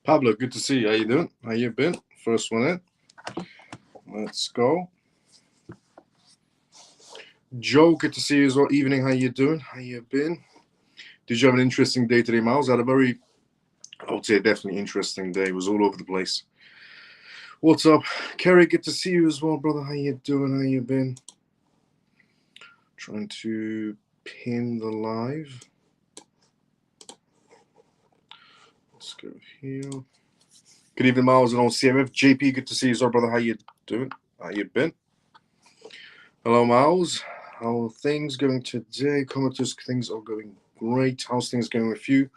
Pablo, good to see you. How you doing? How you been? First one in. Let's go. Joe, good to see you as well. Evening, how you doing? How you been? Did you have an interesting day today, Miles? I had a very, I would say, definitely interesting day. It was all over the place. What's up? Kerry, good to see you as well, brother. How you doing? How you been? Trying to pin the live. Let's go here. Good evening, Miles and on CMF. JP, good to see you as well, brother. How you doing? How you been? Hello, Miles. How are things going today? Commenters, things are going great. How's things going with you?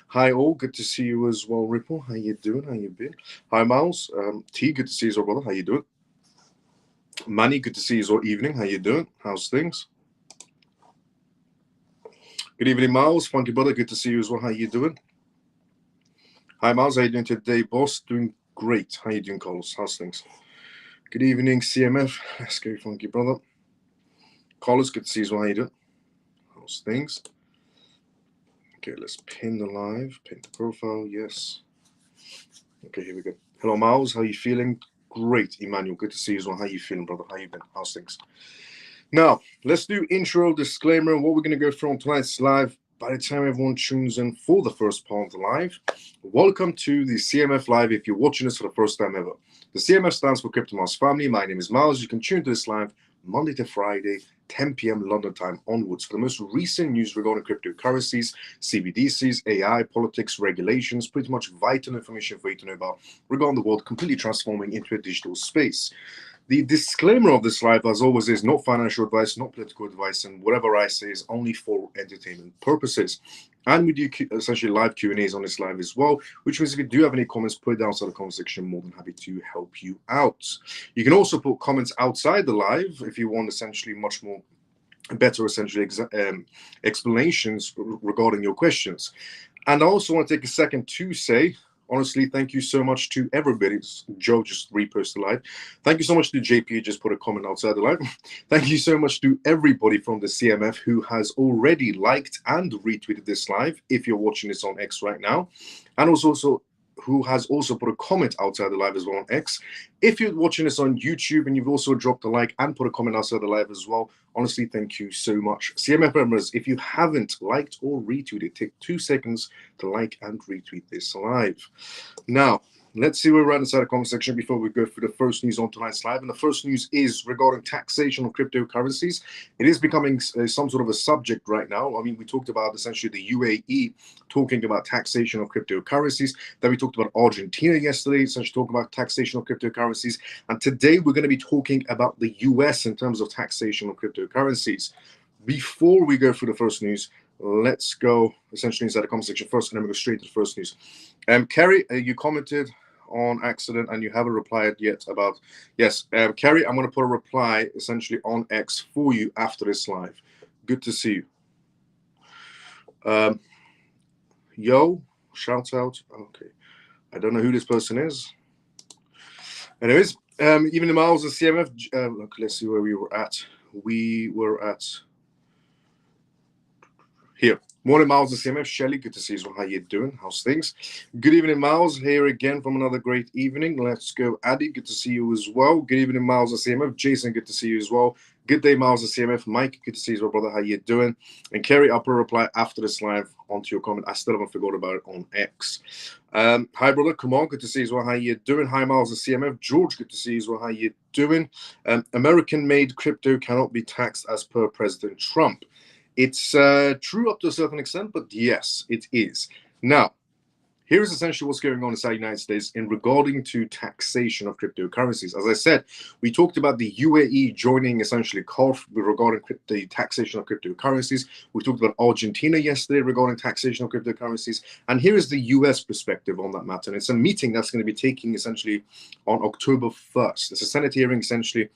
Hi, all. Good to see you as well, Ripple. How you doing? How you been? Hi, Miles. T, good to see you as well, brother. How you doing? Manny, good to see you as well. Evening. How you doing? How's things? Good evening, Miles. Funky brother, good to see you as well. How you doing? Hi, Miles. How you doing today, boss? Doing great. How you doing, Carlos? How's things? Good evening, CMF. Let's go, funky brother. Carlos, good to see you as well. How you doing? How's things? Okay, let's pin the live, pin the profile. Yes. Okay, here we go. Hello, Miles. How you feeling? Great, Emmanuel. Good to see you as well. How you feeling, brother? How you been? How's things? Now, let's do intro, disclaimer, what we're going to go through on tonight's live. By the time everyone tunes in for the first part of the live, welcome to the CMF Live if you're watching this for the first time ever. The CMF stands for Crypto Miles Family. My name is Miles. You can tune to this live Monday to Friday, 10 p.m. London time onwards for the most recent news regarding cryptocurrencies, CBDCs, AI, politics, regulations, pretty much vital information for you to know about regarding the world completely transforming into a digital space. The disclaimer of this live, as always, is not financial advice, not political advice, and whatever I say is only for entertainment purposes. And we do essentially live Q&As on this live as well, which means if you do have any comments, put it down inside the comment section. More than happy to help you out. You can also put comments outside the live if you want essentially much more better essentially explanations regarding your questions. And I also want to take a second to say, honestly, thank you so much to everybody. Joe just reposted the live. Thank you so much to JP, who just put a comment outside the live. Thank you so much to everybody from the CMF who has already liked and retweeted this live, if you're watching this on X right now. And also who has also put a comment outside the live as well on X. If you're watching this on YouTube and you've also dropped a like and put a comment outside the live as well, honestly, thank you so much. CMF members, if you haven't liked or retweeted, take 2 seconds to like and retweet this live. Now, let's see where we're at inside the comment section before we go through the first news on tonight's live. And the first news is regarding taxation of cryptocurrencies. It is becoming some sort of a subject right now. I mean, we talked about essentially the UAE talking about taxation of cryptocurrencies. Then we talked about Argentina yesterday, essentially talking about taxation of cryptocurrencies. And today we're going to be talking about the US in terms of taxation of cryptocurrencies. Before we go through the first news, let's go essentially inside the comment section first, and then we go straight to the first news. Kerry, you commented on accident and you haven't replied yet about, yes, Kerry, I'm going to put a reply essentially on X for you after this live. Good to see you. Yo, shout out. Okay. I don't know who this person is. Anyways, even the Miles of CMF, look, let's see where we were at. We were at here. Morning, Miles of CMF. Shelly, good to see you. How you doing? How's things? Good evening, Miles. Here again from another great evening. Let's go, Addy. Good to see you as well. Good evening, Miles of CMF. Jason, good to see you as well. Good day, Miles of CMF. Mike, good to see you as well, brother. How you doing? And Kerry, I'll put a reply after this live onto your comment. I still haven't forgot about it on X. Hi, brother. Come on. Good to see you as well. How you doing? Hi, Miles of CMF. George, good to see you as well. How you doing? American-made crypto cannot be taxed as per President Trump. It's true up to a certain extent, but yes, it is. Now, here is essentially what's going on inside the United States in regarding to taxation of cryptocurrencies. As I said, we talked about the UAE joining essentially CARF regarding the taxation of cryptocurrencies. We talked about Argentina yesterday regarding taxation of cryptocurrencies. And here is the US perspective on that matter. And it's a meeting that's going to be taking essentially on October 1st. It's a Senate hearing essentially,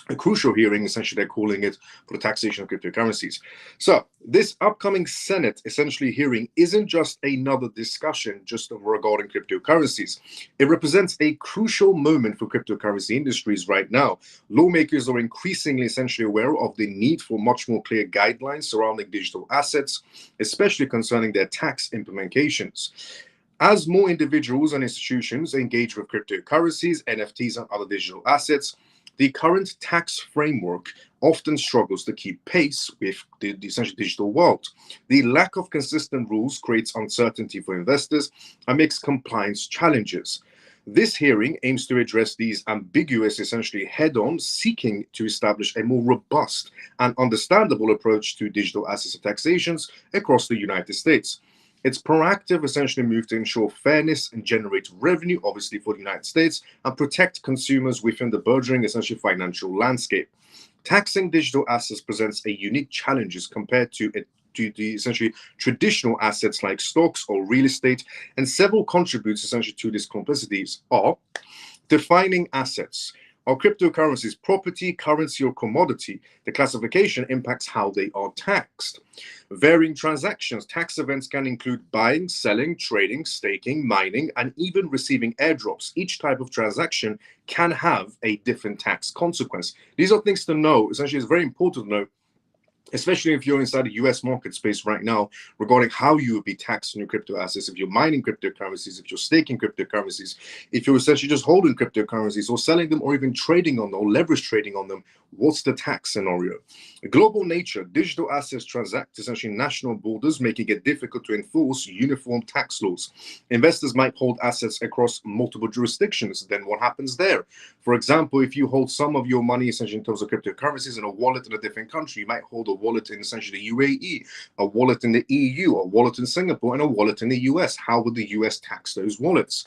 a crucial hearing, essentially, they're calling it, for the taxation of cryptocurrencies. So this upcoming Senate, essentially, hearing isn't just another discussion just regarding cryptocurrencies. It represents a crucial moment for cryptocurrency industries right now. Lawmakers are increasingly essentially aware of the need for much more clear guidelines surrounding digital assets, especially concerning their tax implementations. As more individuals and institutions engage with cryptocurrencies, NFTs, and other digital assets, the current tax framework often struggles to keep pace with the essential digital world. The lack of consistent rules creates uncertainty for investors and makes compliance challenges. This hearing aims to address these ambiguous, essentially head on, seeking to establish a more robust and understandable approach to digital assets taxations across the United States. Its proactive, essentially, move to ensure fairness and generate revenue, obviously, for the United States and protect consumers within the burgeoning, essentially, financial landscape. Taxing digital assets presents a unique challenge as compared to the essentially traditional assets like stocks or real estate, and several contributes essentially to these complexities are defining assets. Are cryptocurrencies property, currency, or commodity? The classification impacts how they are taxed. Varying transactions. Tax events can include buying, selling, trading, staking, mining, and even receiving airdrops. Each type of transaction can have a different tax consequence. These are things to know. Essentially, it's very important to know, especially if you're inside the US market space right now, regarding how you would be taxed on your crypto assets. If you're mining cryptocurrencies, if you're staking cryptocurrencies, if you're essentially just holding cryptocurrencies or selling them or even trading on them or leverage trading on them, what's the tax scenario? Global nature. Digital assets transact essentially national borders, making it difficult to enforce uniform tax laws. Investors might hold assets across multiple jurisdictions. Then what happens there? For example, if you hold some of your money essentially in terms of cryptocurrencies in a wallet in a different country, you might hold a wallet in essentially the UAE, a wallet in the EU, a wallet in Singapore, and a wallet in the US. How would the US tax those wallets?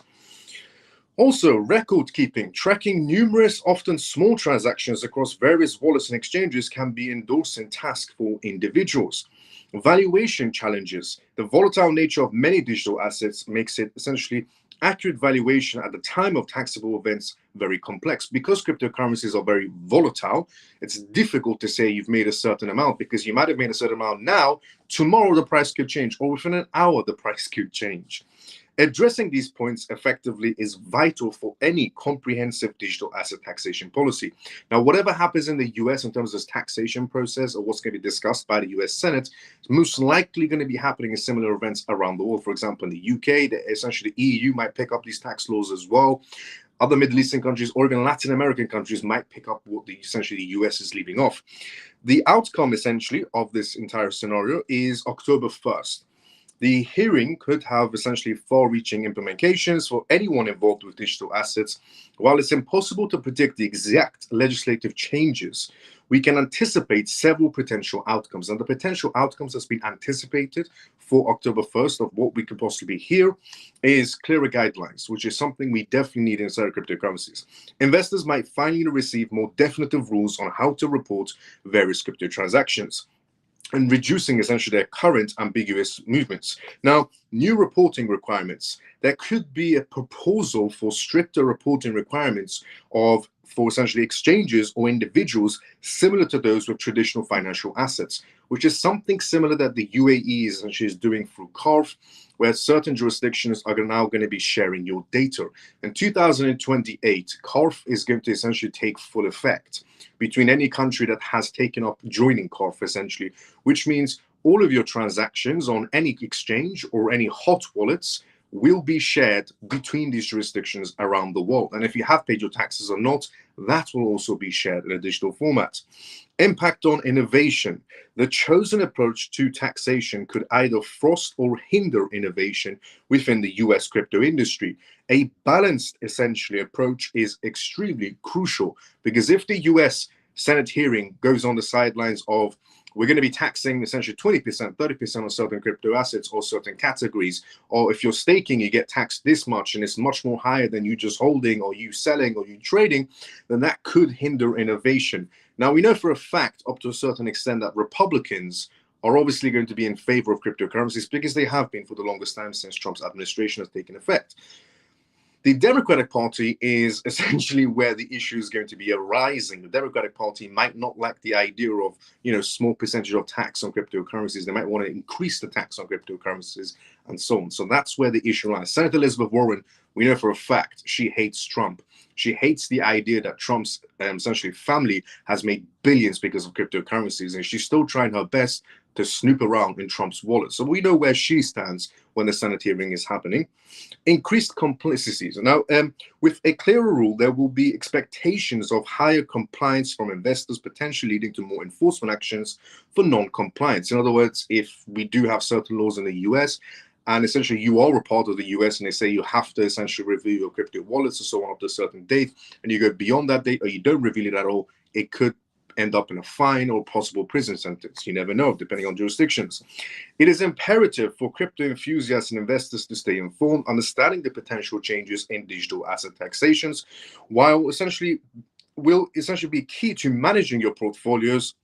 Also, record keeping. Tracking numerous, often small transactions across various wallets and exchanges can be endorsing task for individuals. Valuation challenges. The volatile nature of many digital assets makes it essentially accurate valuation at the time of taxable events very complex. Because cryptocurrencies are very volatile, it's difficult to say you've made a certain amount, because you might have made a certain amount now, tomorrow the price could change, or within an hour the price could change. Addressing these points effectively is vital for any comprehensive digital asset taxation policy. Now, whatever happens in the US in terms of this taxation process or what's going to be discussed by the US Senate is most likely going to be happening in similar events around the world. For example, in the UK, essentially the EU might pick up these tax laws as well. Other Middle Eastern countries or even Latin American countries might pick up what essentially the US is leaving off. The outcome essentially of this entire scenario is October 1st. The hearing could have essentially far-reaching implications for anyone involved with digital assets. While it's impossible to predict the exact legislative changes, we can anticipate several potential outcomes. And the potential outcomes that's been anticipated for October 1st of what we could possibly hear is clearer guidelines, which is something we definitely need inside of cryptocurrencies. Investors might finally receive more definitive rules on how to report various crypto transactions, and reducing essentially their current ambiguous movements. Now, new reporting requirements. There could be a proposal for stricter reporting requirements for essentially exchanges or individuals similar to those with traditional financial assets, which is something similar that the UAE is doing through CARF, where certain jurisdictions are now going to be sharing your data. In 2028, CARF is going to essentially take full effect between any country that has taken up joining CARF, essentially, which means all of your transactions on any exchange or any hot wallets will be shared between these jurisdictions around the world. And if you have paid your taxes or not, that will also be shared in a digital format. Impact on innovation. The chosen approach to taxation could either foster or hinder innovation within the US crypto industry. A balanced, essentially, approach is extremely crucial, because if the US Senate hearing goes on the sidelines of we're going to be taxing essentially 20%, 30% on certain crypto assets or certain categories, or if you're staking, you get taxed this much and it's much more higher than you just holding or you selling or you trading, then that could hinder innovation. Now, we know for a fact, up to a certain extent, that Republicans are obviously going to be in favor of cryptocurrencies, because they have been for the longest time since Trump's administration has taken effect. The Democratic Party is essentially where the issue is going to be arising. The Democratic Party might not like the idea of, small percentage of tax on cryptocurrencies. They might want to increase the tax on cryptocurrencies and so on. So that's where the issue lies. Senator Elizabeth Warren, we know for a fact, she hates Trump. She hates the idea that Trump's essentially family has made billions because of cryptocurrencies, and she's still trying her best to snoop around in Trump's wallet. So we know where she stands when the Senate hearing is happening. Increased complicity. So now, with a clearer rule, there will be expectations of higher compliance from investors, potentially leading to more enforcement actions for non-compliance. In other words, if we do have certain laws in the US, and essentially you are a part of the US, and they say you have to essentially review your crypto wallets or so on up to a certain date, and you go beyond that date or you don't reveal it at all, it could end up in a fine or possible prison sentence. You never know, depending on jurisdictions. It is imperative for crypto enthusiasts and investors to stay informed, understanding the potential changes in digital asset taxations, while will essentially be key to managing your portfolios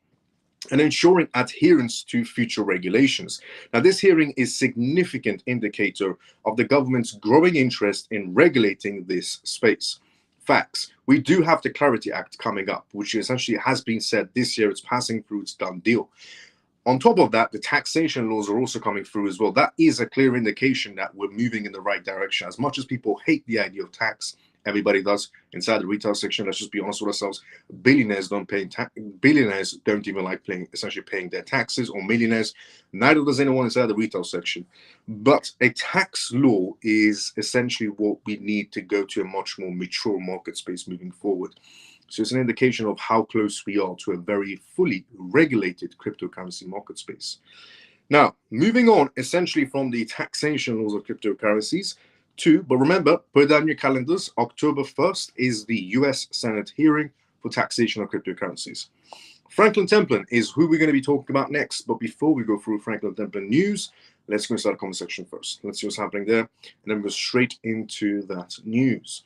and ensuring adherence to future regulations. Now, this hearing is a significant indicator of the government's growing interest in regulating this space. Facts. We do have the Clarity Act coming up, which essentially has been said this year. It's passing through, it's done deal. On top of that, the taxation laws are also coming through as well. That is a clear indication that we're moving in the right direction. As much as people hate the idea of tax, everybody does inside the retail section. Let's just be honest with ourselves. Billionaires don't pay billionaires don't even like paying their taxes, or millionaires. Neither does anyone inside the retail section. But a tax law is essentially what we need to go to a much more mature market space moving forward. So it's an indication of how close we are to a very fully regulated cryptocurrency market space. Now, moving on essentially from the taxation laws of cryptocurrencies but remember, put it down your calendars, October 1st is the US Senate hearing for taxation of cryptocurrencies. Franklin Templeton is who we're going to be talking about next. But before we go through Franklin Templeton news, let's go start the comment section first. Let's see what's happening there, and then we'll go straight into that news.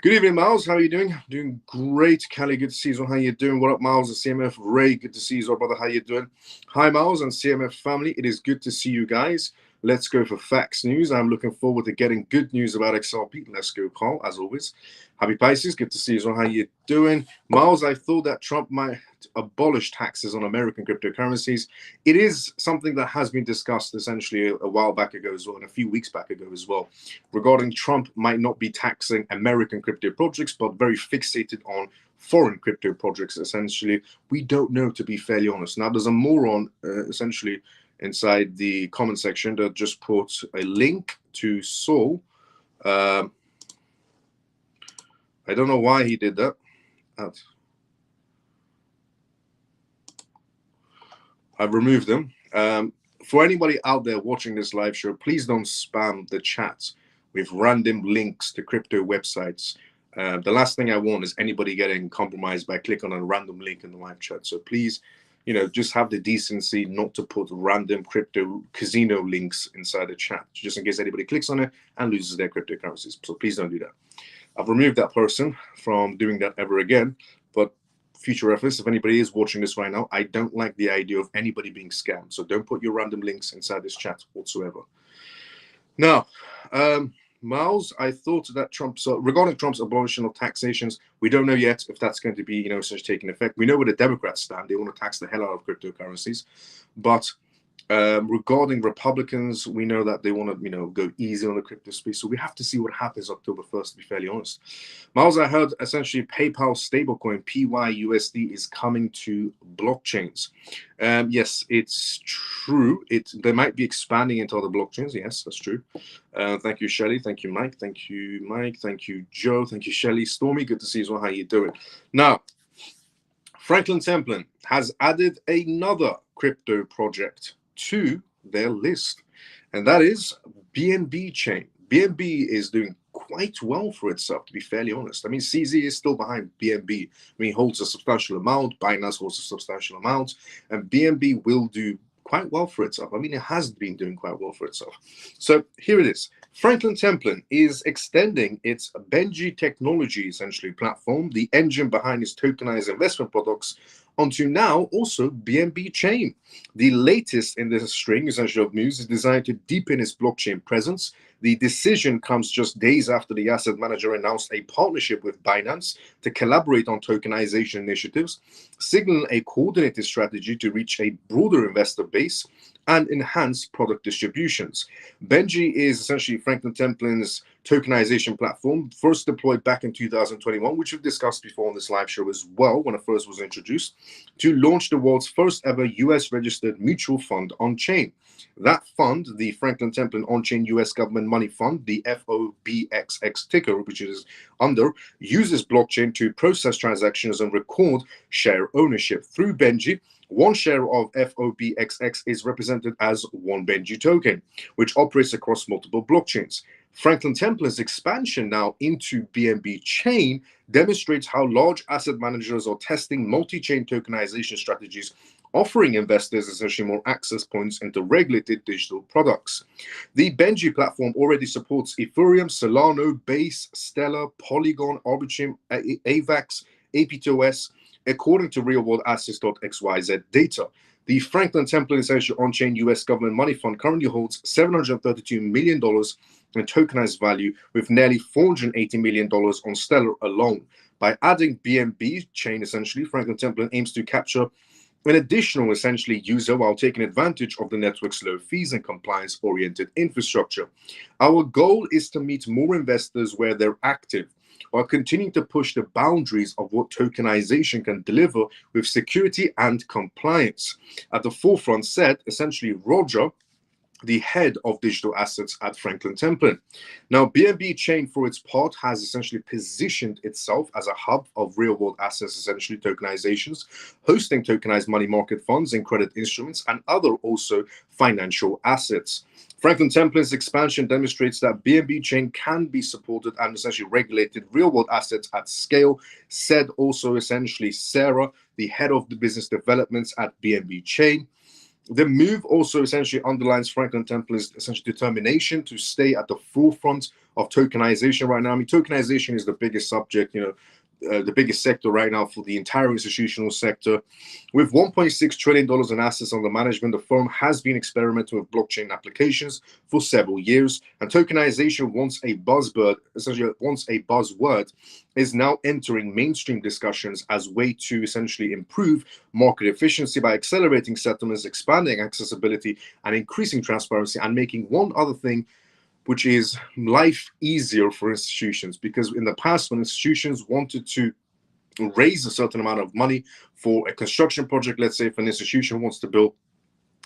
Good evening, Miles. How are you doing? Doing great. Kelly, good to see you. How you doing? What up, Miles and CMF? Ray, good to see you, brother. How you doing? Hi, Miles and CMF family. It is good to see you guys. Let's go for facts news. I'm looking forward to getting good news about XRP. Let's go, Carl, as always. Happy Pisces. Good to see you. How you doing? Miles, I thought that Trump might abolish taxes on American cryptocurrencies. It is something that has been discussed essentially a while back ago as well, and a few weeks back ago as well, regarding Trump might not be taxing American crypto projects, but very fixated on foreign crypto projects. Essentially, we don't know, to be fairly honest. Now, there's a moron essentially inside the comment section that just put a link to Saul. I don't know why he did that. I've removed them. For anybody out there watching this live show, please don't spam the chat with random links to crypto websites. The last thing I want is anybody getting compromised by clicking on a random link in the live chat. So please, just have the decency not to put random crypto casino links inside the chat, just in case anybody clicks on it and loses their cryptocurrencies. So please don't do that. I've removed that person from doing that ever again. But future reference, if anybody is watching this right now, I don't like the idea of anybody being scammed. So don't put your random links inside this chat whatsoever. Now, Miles, I thought that regarding Trump's abolition of taxations, we don't know yet if that's going to be, such taking effect. We know where the Democrats stand. They want to tax the hell out of cryptocurrencies. But regarding Republicans, we know that they want to, go easy on the crypto space. So we have to see what happens October 1st, to be fairly honest. Miles, I heard essentially PayPal stablecoin PYUSD is coming to blockchains. Yes, it's true. They might be expanding into other blockchains. Yes, that's true. Thank you, Shelly. Thank you, Mike. Thank you, Mike. Thank you, Joe. Thank you, Shelly. Stormy, good to see you as well. How you doing? Now, Franklin Templeton has added another crypto project to their list, and that is BNB chain. BNB is doing quite well for itself, to be fairly honest. I mean, CZ is still behind BNB. I mean, holds a substantial amount, Binance holds a substantial amount, and BNB will do quite well for itself. I mean, it has been doing quite well for itself. So here it is. Franklin Templeton is extending its Benji technology, essentially, platform, the engine behind its tokenized investment products, onto now also BNB chain. The latest in this string, essentially, of news is designed to deepen its blockchain presence. The decision comes just days after the asset manager announced a partnership with Binance to collaborate on tokenization initiatives, signaling a coordinated strategy to reach a broader investor base and enhance product distributions. Benji is essentially Franklin Templin's tokenization platform, first deployed back in 2021, which we've discussed before on this live show as well when it first was introduced, to launch the world's first ever US registered mutual fund on chain. That fund, the Franklin Templeton On-Chain US Government Money Fund, the FOBXX ticker, which is under, uses blockchain to process transactions and record share ownership. Through Benji, one share of FOBXX is represented as one Benji token, which operates across multiple blockchains. Franklin Templeton's expansion now into BNB chain demonstrates how large asset managers are testing multi-chain tokenization strategies, offering investors essentially more access points into regulated digital products. The Benji platform already supports Ethereum, Solana, Base, Stellar, Polygon, Arbitrum, AVAX, EP2S, according to realworldassets.xyz data. The Franklin Templeton essentially on-chain US government money fund currently holds $732 million in tokenized value, with nearly $480 million on Stellar alone. By adding BNB chain, essentially, Franklin Templeton aims to capture an additional essentially user while taking advantage of the network's low fees and compliance-oriented infrastructure. Our goal is to meet more investors where they're active, while continuing to push the boundaries of what tokenization can deliver with security and compliance. At the forefront said, essentially, Roger, the head of digital assets at Franklin Templeton. Now, BNB Chain, for its part, has essentially positioned itself as a hub of real-world assets, essentially tokenizations, hosting tokenized money market funds and credit instruments, and other also financial assets. Franklin Templeton's expansion demonstrates that BNB Chain can be supported and essentially regulated real-world assets at scale, said also essentially Sarah, the head of the business developments at BNB Chain. The move also essentially underlines Franklin Templeton's essential determination to stay at the forefront of tokenization right now. I mean, tokenization is the biggest subject, the biggest sector right now for the entire institutional sector. With $1.6 trillion in assets under management, the firm has been experimenting with blockchain applications for several years, and tokenization, once a buzzword, is now entering mainstream discussions as a way to essentially improve market efficiency by accelerating settlements, expanding accessibility, and increasing transparency, and making one other thing, which is life easier for institutions. Because in the past, when institutions wanted to raise a certain amount of money for a construction project, let's say if an institution wants to build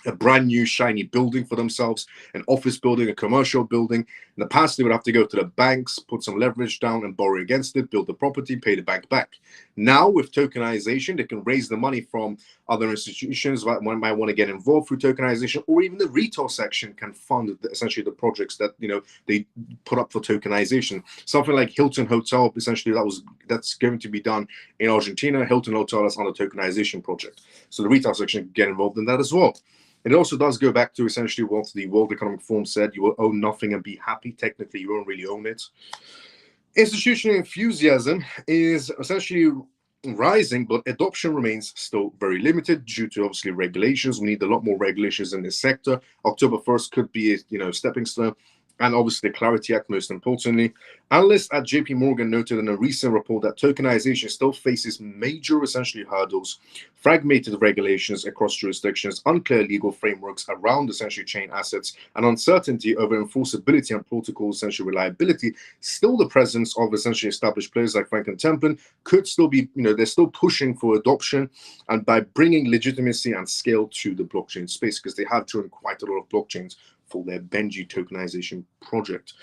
a brand new shiny building for themselves, an office building, a commercial building. In the past, they would have to go to the banks, put some leverage down and borrow against it, build the property, pay the bank back. Now with tokenization, they can raise the money from other institutions that one might want to get involved through tokenization, or even the retail section can fund essentially the projects that they put up for tokenization. Something like Hilton Hotel, essentially that's going to be done in Argentina. Hilton Hotel is on a tokenization project, so the retail section can get involved in that as well. It also does go back to essentially what the World Economic Forum said: you will own nothing and be happy. Technically, you won't really own it. Institutional enthusiasm is essentially rising, but adoption remains still very limited due to obviously regulations. We need a lot more regulations in this sector. October 1st could be a stepping stone. And obviously the Clarity Act, most importantly. Analysts at JP Morgan noted in a recent report that tokenization still faces major essentially hurdles, fragmented regulations across jurisdictions, unclear legal frameworks around essentially chain assets, and uncertainty over enforceability and protocol essentially reliability. Still, the presence of essentially established players like Franklin Templeton could still be, they're still pushing for adoption, and by bringing legitimacy and scale to the blockchain space, because they have joined quite a lot of blockchains for their Benji tokenization project.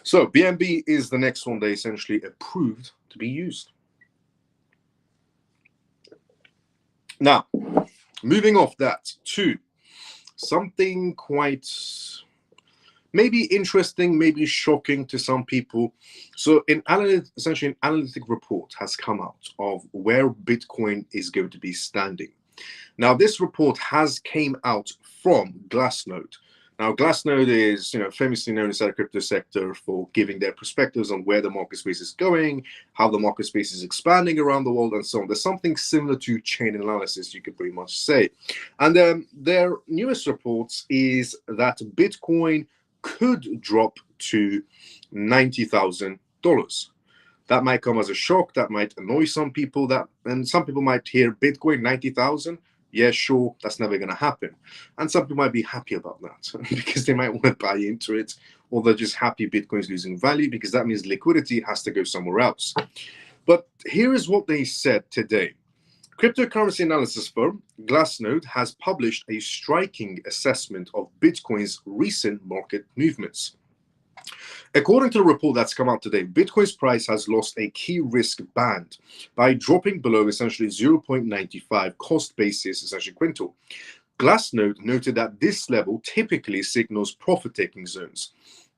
So BNB is the next one they essentially approved to be used. Now, moving off that to something quite maybe interesting, maybe shocking to some people. So essentially an analytic report has come out of where Bitcoin is going to be standing. Now, this report has came out from Glassnode. Now, Glassnode is, famously known inside the crypto sector for giving their perspectives on where the market space is going, how the market space is expanding around the world, and so on. There's something similar to chain analysis, you could pretty much say. And their newest reports is that Bitcoin could drop to $90,000. That might come as a shock. That might annoy some people. And some people might hear Bitcoin 90,000. Yeah, sure, that's never going to happen. And some people might be happy about that because they might want to buy into it, or they're just happy Bitcoin's losing value because that means liquidity has to go somewhere else. But here is what they said today. Cryptocurrency analysis firm Glassnode has published a striking assessment of Bitcoin's recent market movements. According to the report that's come out today, Bitcoin's price has lost a key risk band by dropping below essentially 0.95 cost basis essentially quintal. Glassnode noted that this level typically signals profit-taking zones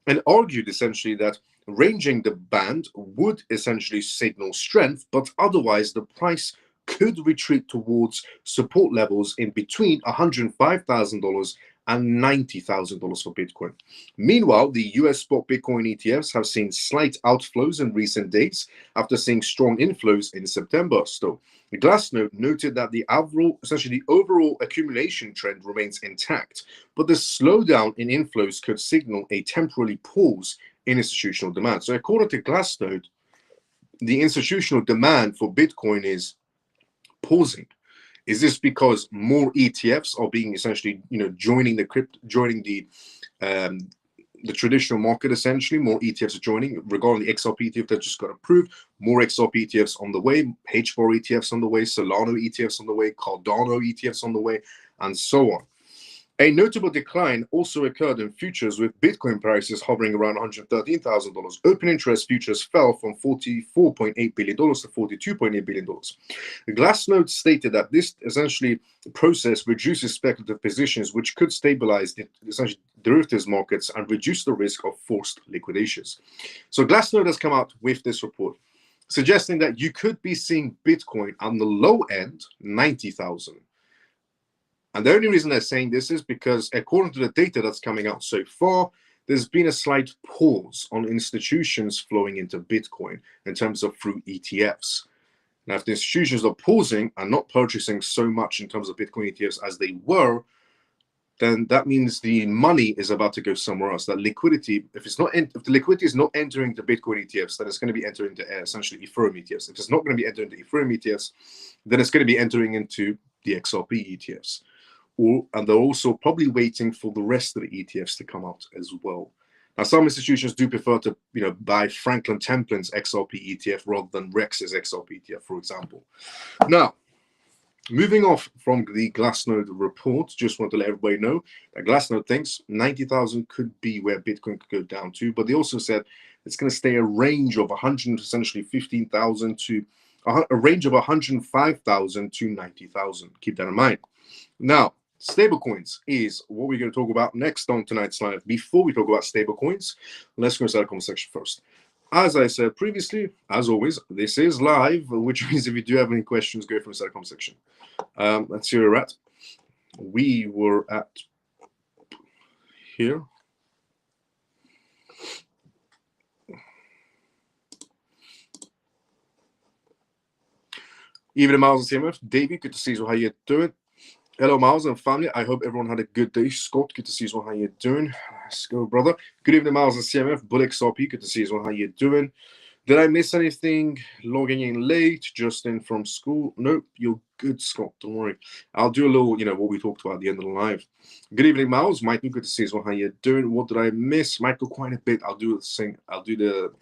and argued essentially that ranging the band would essentially signal strength, but otherwise the price could retreat towards support levels in between $105,000 and $90,000 for Bitcoin. Meanwhile, the US spot Bitcoin ETFs have seen slight outflows in recent days after seeing strong inflows in September. Still, Glassnode noted that the overall accumulation trend remains intact, but the slowdown in inflows could signal a temporary pause in institutional demand. So according to Glassnode, the institutional demand for Bitcoin is pausing. Is this because more ETFs are being essentially, joining the traditional market? Essentially, more ETFs are joining. Regarding the XRP ETF that just got approved, more XRP ETFs on the way, H4 ETFs on the way, Solana ETFs on the way, Cardano ETFs on the way, and so on. A notable decline also occurred in futures, with Bitcoin prices hovering around $113,000. Open interest futures fell from $44.8 billion to $42.8 billion. Glassnode stated that this essentially process reduces speculative positions, which could stabilize the essentially derivatives markets and reduce the risk of forced liquidations. So Glassnode has come out with this report, suggesting that you could be seeing Bitcoin on the low end, 90,000. And the only reason they're saying this is because, according to the data that's coming out so far, there's been a slight pause on institutions flowing into Bitcoin in terms of through ETFs. Now, if the institutions are pausing and not purchasing so much in terms of Bitcoin ETFs as they were, then that means the money is about to go somewhere else. That liquidity, if the liquidity is not entering the Bitcoin ETFs, then it's going to be entering into essentially Ethereum ETFs. If it's not going to be entering into Ethereum ETFs, then it's going to be entering into the XRP ETFs. And they're also probably waiting for the rest of the ETFs to come out as well. Now, some institutions do prefer to, buy Franklin Templeton's XRP ETF rather than Rex's XRP ETF, for example. Now, moving off from the Glassnode report, just want to let everybody know that Glassnode thinks 90,000 could be where Bitcoin could go down to, but they also said it's going to stay a range of 115,000 to a range of 105,000 to 90,000. Keep that in mind. Now, stablecoins is what we're going to talk about next on tonight's live. Before we talk about stablecoins, let's go inside the comment section first. As I said previously, as always, this is live, which means if you do have any questions, go from inside the comment section. Let's see where we're at. We were at here. Even Miles and CMF, Davey, good to see you. How you doing? Hello, Miles and family. I hope everyone had a good day. Scott, good to see you. How you doing? Let's go, brother. Good evening, Miles and CMF. Bullock XRP, good to see you. How you doing? Did I miss anything? Logging in late, just in from school? Nope, you're good, Scott. Don't worry. I'll do a little, what we talked about at the end of the live. Good evening, Miles. Michael, good to see you. How you doing? What did I miss? Michael, quite a bit. I'll do the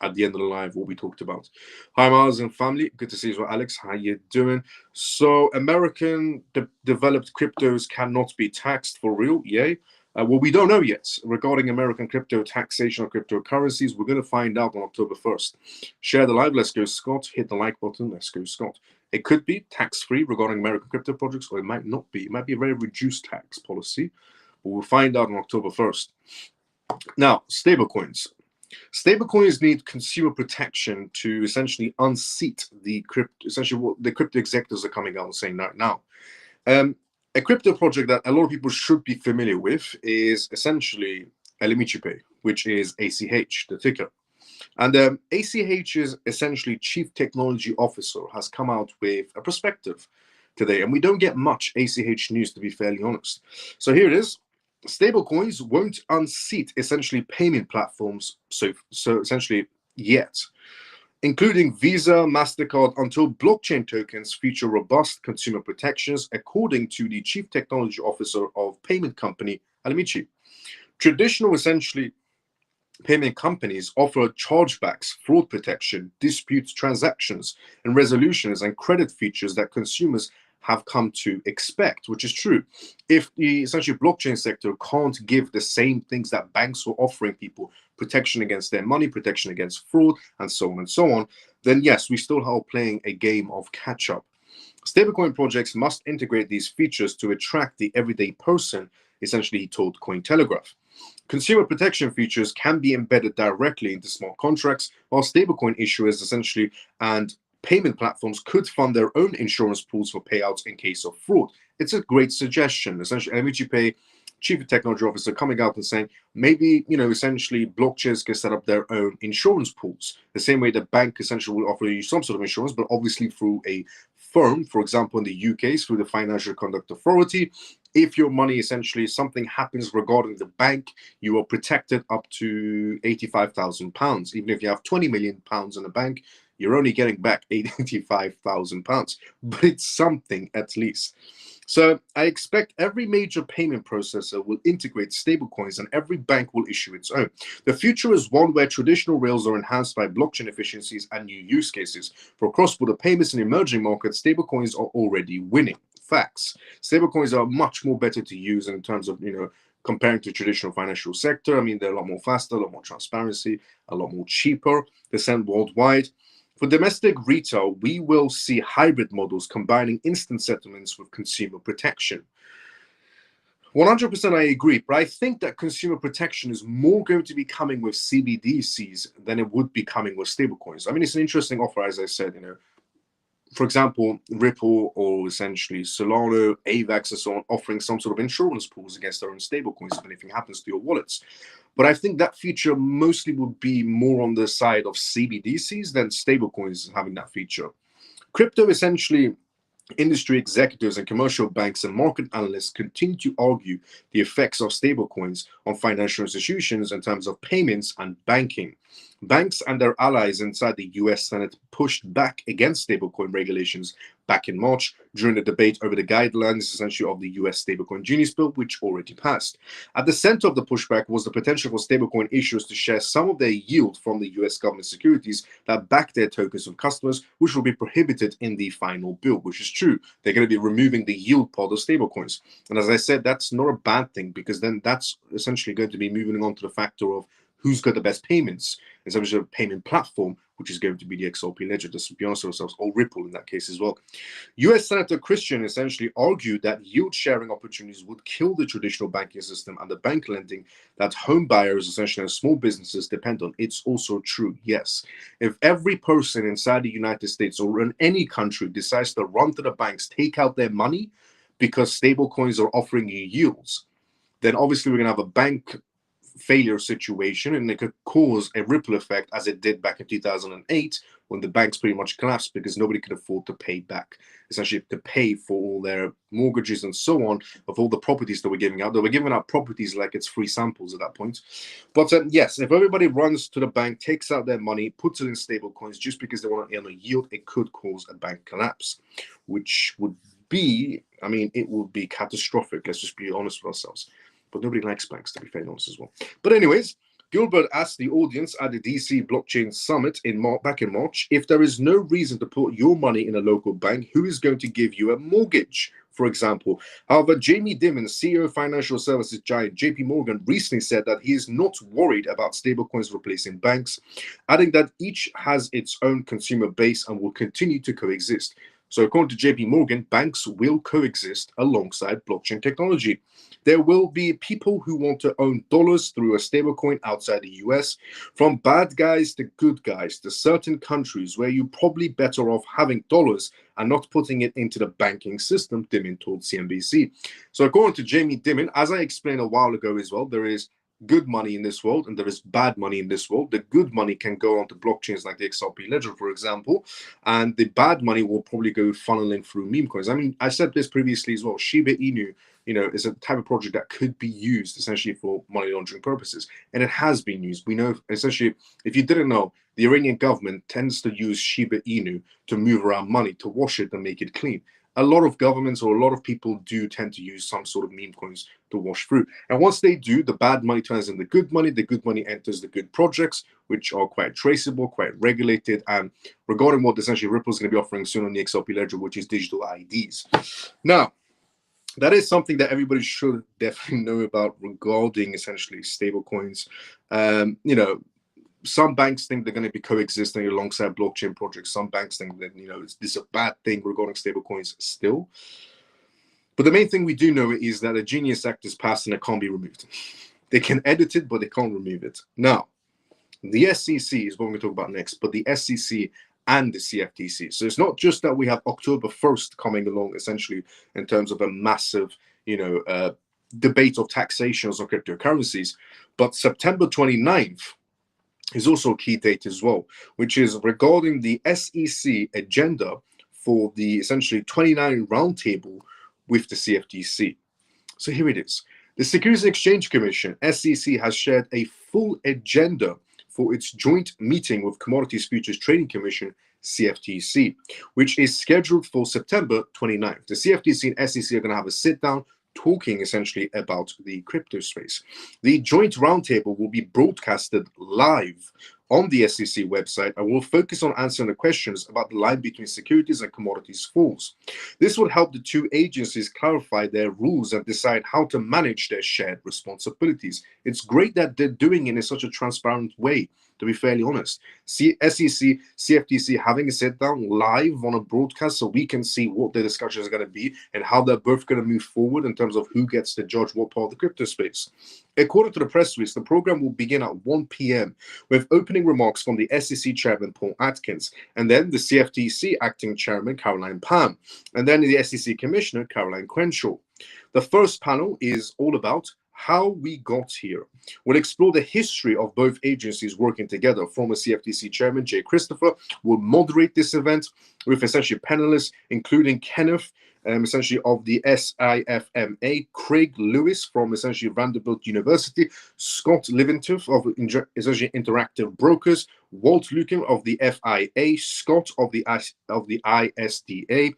at the end of the live what we talked about. Hi, Miles and family. Good to see you, Alex. How you doing? So, American developed cryptos cannot be taxed for real. Yay. Well, we don't know yet regarding American crypto taxation or cryptocurrencies. We're going to find out on October 1st. Share the live. Let's go, Scott. Hit the like button. Let's go, Scott. It could be tax-free regarding American crypto projects, or it might not be. It might be a very reduced tax policy, but we'll find out on October 1st. Now, stablecoins. Stablecoins need consumer protection to essentially unseat the essentially what the crypto executives are coming out and saying right now. A crypto project that a lot of people should be familiar with is essentially Elimichipe, which is ACH, the ticker. And ACH's essentially chief technology officer has come out with a perspective today, and we don't get much ACH news, to be fairly honest. So here it is. Stablecoins won't unseat essentially payment platforms so essentially yet. including Visa, MasterCard, until blockchain tokens feature robust consumer protections, according to the Chief Technology Officer of payment company Alimici. Traditional, essentially, payment companies offer chargebacks, fraud protection, dispute transactions, and resolutions and credit features that consumers have come to expect, which is true. If the essentially blockchain sector can't give the same things that banks were offering people, protection against their money, protection against fraud, and so on and so on, then yes, we still are playing a game of catch up. Stablecoin projects must integrate these features to attract the everyday person, essentially, he told Cointelegraph. Consumer protection features can be embedded directly into smart contracts, while stablecoin issuers essentially and payment platforms could fund their own insurance pools for payouts in case of fraud. It's a great suggestion. Essentially, MGP Chief Technology Officer coming out and saying maybe, essentially blockchains can set up their own insurance pools. The same way the bank essentially will offer you some sort of insurance, but obviously through a firm, for example, in the UK, through the Financial Conduct Authority. If your money, essentially, something happens regarding the bank, you are protected up to £85,000. Even if you have £20 million in the bank, you're only getting back £85,000. But it's something at least. So I expect every major payment processor will integrate stablecoins and every bank will issue its own. The future is one where traditional rails are enhanced by blockchain efficiencies and new use cases. For cross-border payments in emerging markets, stablecoins are already winning. Facts. Stablecoins are much more better to use in terms of, comparing to traditional financial sector. I mean, they're a lot more faster, a lot more transparency, a lot more cheaper. They send worldwide. For domestic retail, we will see hybrid models combining instant settlements with consumer protection. 100% I agree, but I think that consumer protection is more going to be coming with CBDCs than it would be coming with stablecoins. I mean, it's an interesting offer, as I said, for example, Ripple or essentially Solana, AVAX, and so on, offering some sort of insurance pools against their own stablecoins if anything happens to your wallets. But I think that feature mostly would be more on the side of CBDCs than stablecoins having that feature. Crypto, essentially, industry executives and commercial banks and market analysts continue to argue the effects of stablecoins on financial institutions in terms of payments and banking. Banks and their allies inside the US Senate pushed back against stablecoin regulations back in March during the debate over the guidelines essentially of the US Stablecoin Genius Bill, which already passed. At the center of the pushback was the potential for stablecoin issuers to share some of their yield from the US government securities that back their tokens with customers, which will be prohibited in the final bill, which is true. They're going to be removing the yield part of stablecoins. And as I said, that's not a bad thing, because then that's essentially going to be moving on to the factor of who's got the best payments in terms of a payment platform, which is going to be the XRP Ledger, just to be honest with ourselves, or Ripple in that case as well. US Senator Christian essentially argued that yield sharing opportunities would kill the traditional banking system and the bank lending that home buyers essentially and small businesses depend on. It's also true, yes. If every person inside the United States or in any country decides to run to the banks, take out their money because stable coins are offering you yields, then obviously we're going to have a bank failure situation, and it could cause a ripple effect as it did back in 2008 when the banks pretty much collapsed because nobody could afford to pay back, essentially to pay for all their mortgages and so on of all the properties that we're giving out. They were giving out properties like it's free samples at that point. But yes, if everybody runs to the bank, takes out their money, puts it in stable coins just because they want to earn a yield, it could cause a bank collapse, which would be, I mean, it would be catastrophic. Let's just be honest with ourselves. But nobody likes banks, to be fair honest as well. But anyways, Gilbert asked the audience at the DC Blockchain Summit back in March, if there is no reason to put your money in a local bank, who is going to give you a mortgage, for example? However, Jamie Dimon, CEO of financial services giant JP Morgan, recently said that he is not worried about stablecoins replacing banks, adding that each has its own consumer base and will continue to coexist. So according to JP Morgan, banks will coexist alongside blockchain technology. There will be people who want to own dollars through a stablecoin outside the US, from bad guys to good guys, to certain countries where you're probably better off having dollars and not putting it into the banking system, Dimon told CNBC. So according to Jamie Dimon, as I explained a while ago as well, there is good money in this world and there is bad money in this world. The good money can go onto blockchains like the XRP Ledger, for example, and the bad money will probably go funneling through meme coins. I mean, I said this previously as well. Shiba Inu, is a type of project that could be used essentially for money laundering purposes. And it has been used. We know, essentially, if you didn't know, the Iranian government tends to use Shiba Inu to move around money, to wash it and make it clean. A lot of governments or a lot of people do tend to use some sort of meme coins to wash through. And once they do, the bad money turns into good money. The good money enters the good projects, which are quite traceable, quite regulated. And regarding what essentially Ripple is going to be offering soon on the XRP ledger, which is digital IDs. Now, that is something that everybody should definitely know about regarding essentially stable coins. Some banks think they're going to be coexisting alongside blockchain projects. Some banks think that, this is a bad thing regarding stable coins still. But the main thing we do know is that a Genius Act is passed and it can't be removed. They can edit it, but they can't remove it. Now, the SEC is what we're going to talk about next, but the SEC and the CFTC. So it's not just that we have October 1st coming along, essentially, in terms of a massive, debate of taxations on cryptocurrencies, but September 29th is also a key date as well, which is regarding the SEC agenda for the essentially 29 roundtable with the CFTC. So here it is. The Securities and Exchange Commission, SEC, has shared a full agenda for its joint meeting with Commodities Futures Trading Commission, CFTC, which is scheduled for September 29th. The CFTC and SEC are going to have a sit-down talking essentially about the crypto space. The joint roundtable will be broadcasted live on the SEC website and will focus on answering the questions about the line between securities and commodities falls. This will help the two agencies clarify their rules and decide how to manage their shared responsibilities. It's great that they're doing it in such a transparent way, to be fairly honest. SEC, CFTC having a sit down live on a broadcast so we can see what the discussions are going to be and how they're both going to move forward in terms of who gets to judge what part of the crypto space. According to the press release, the program will begin at 1 p.m. with opening remarks from the SEC chairman, Paul Atkins, and then the CFTC acting chairman, Caroline Pham, and then the SEC commissioner, Caroline Crenshaw. The first panel is all about how we got here. We'll explore the history of both agencies working together. Former CFTC chairman Jay Christopher will moderate this event with essentially panelists, including Kenneth, essentially of the SIFMA, Craig Lewis from essentially Vanderbilt University, Scott Liventuff of essentially Interactive Brokers, Walt Lucan of the FIA, Scott of the ISDA,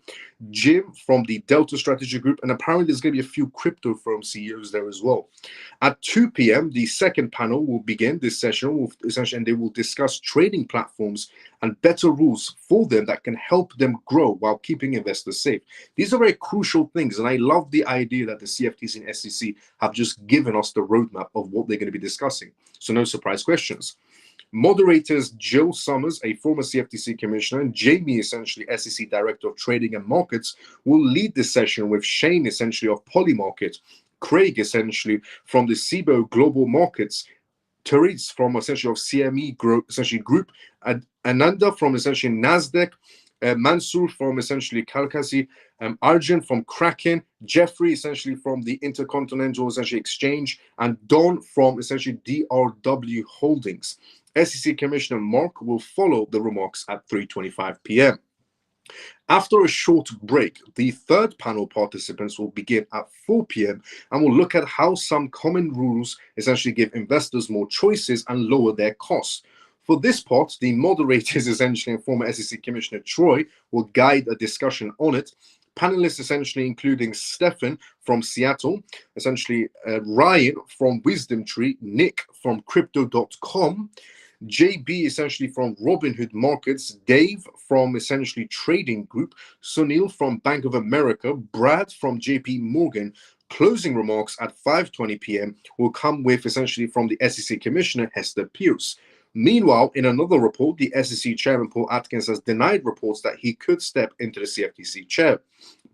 Jim from the Delta Strategy Group, and apparently there's going to be a few crypto firm CEOs there as well. At 2 p.m., the second panel will begin this session with essentially, and they will discuss trading platforms and better rules for them that can help them grow while keeping investors safe. These are very crucial things, and I love the idea that the CFTC and SEC have just given us the roadmap of what they're going to be discussing. So no surprise questions. Moderators Jill Summers, a former CFTC commissioner, and Jamie, essentially SEC Director of Trading and Markets, will lead this session with Shane, essentially of Polymarket, Craig, essentially from the SIBO Global Markets, Therese from essentially of CME Group, Ananda from essentially NASDAQ, Mansour from essentially Kalkasi, Arjun from Kraken, Jeffrey essentially from the Intercontinental essentially Exchange, and Don from essentially DRW Holdings. SEC Commissioner Mark will follow the remarks at 3:25 p.m. After a short break, the third panel participants will begin at 4 p.m. and will look at how some common rules essentially give investors more choices and lower their costs. For this part, the moderators, essentially, and former SEC Commissioner Troy, will guide a discussion on it. Panelists, essentially, including Stefan from Seattle, essentially Ryan from Wisdom Tree, Nick from Crypto.com, JB, essentially from Robinhood Markets, Dave from essentially Trading Group, Sunil from Bank of America, Brad from JP Morgan. Closing remarks at 5:20 p.m. will come with essentially from the SEC Commissioner Hester Pierce. Meanwhile, in another report, the SEC Chairman Paul Atkins has denied reports that he could step into the CFTC chair.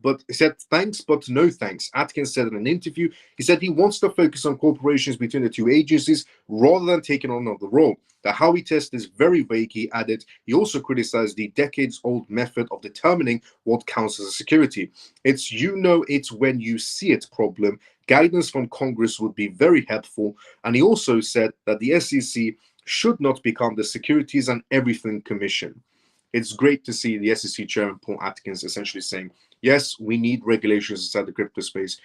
But he said, thanks, but no thanks. Atkins said in an interview, he said he wants to focus on cooperations between the two agencies rather than taking on another role. The Howey test is very vague, he added. He also criticized the decades-old method of determining what counts as a security. It's it's when you see it problem. Guidance from Congress would be very helpful. And he also said that the SEC should not become the Securities and Everything Commission. It's great to see the SEC Chairman Paul Atkins essentially saying, yes, we need regulations inside the crypto space.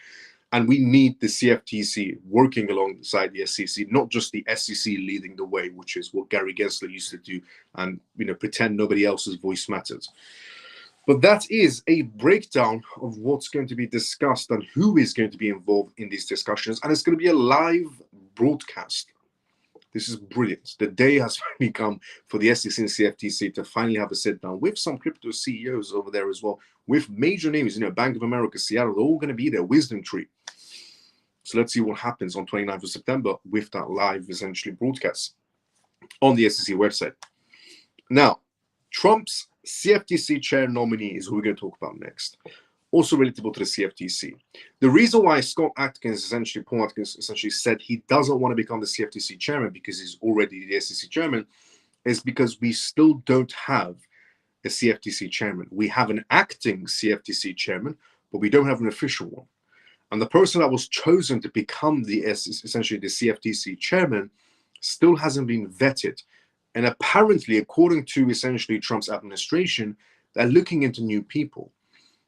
And we need the CFTC working alongside the SEC, not just the SEC leading the way, which is what Gary Gensler used to do, and pretend nobody else's voice matters. But that is a breakdown of what's going to be discussed and who is going to be involved in these discussions. And it's going to be a live broadcast. This is brilliant. The day has finally come for the SEC and CFTC to finally have a sit down with some crypto CEOs over there as well, with major names, Bank of America, Seattle, they're all going to be there, Wisdom Tree. So let's see what happens on 29th of September with that live, essentially, broadcast on the SEC website. Now, Trump's CFTC chair nominee is who we're going to talk about next. Also relatable to the CFTC. The reason why Paul Atkins essentially said he doesn't want to become the CFTC chairman because he's already the SEC chairman is because we still don't have a CFTC chairman. We have an acting CFTC chairman, but we don't have an official one. And the person that was chosen to become essentially the CFTC chairman still hasn't been vetted. And apparently, according to essentially Trump's administration, they're looking into new people.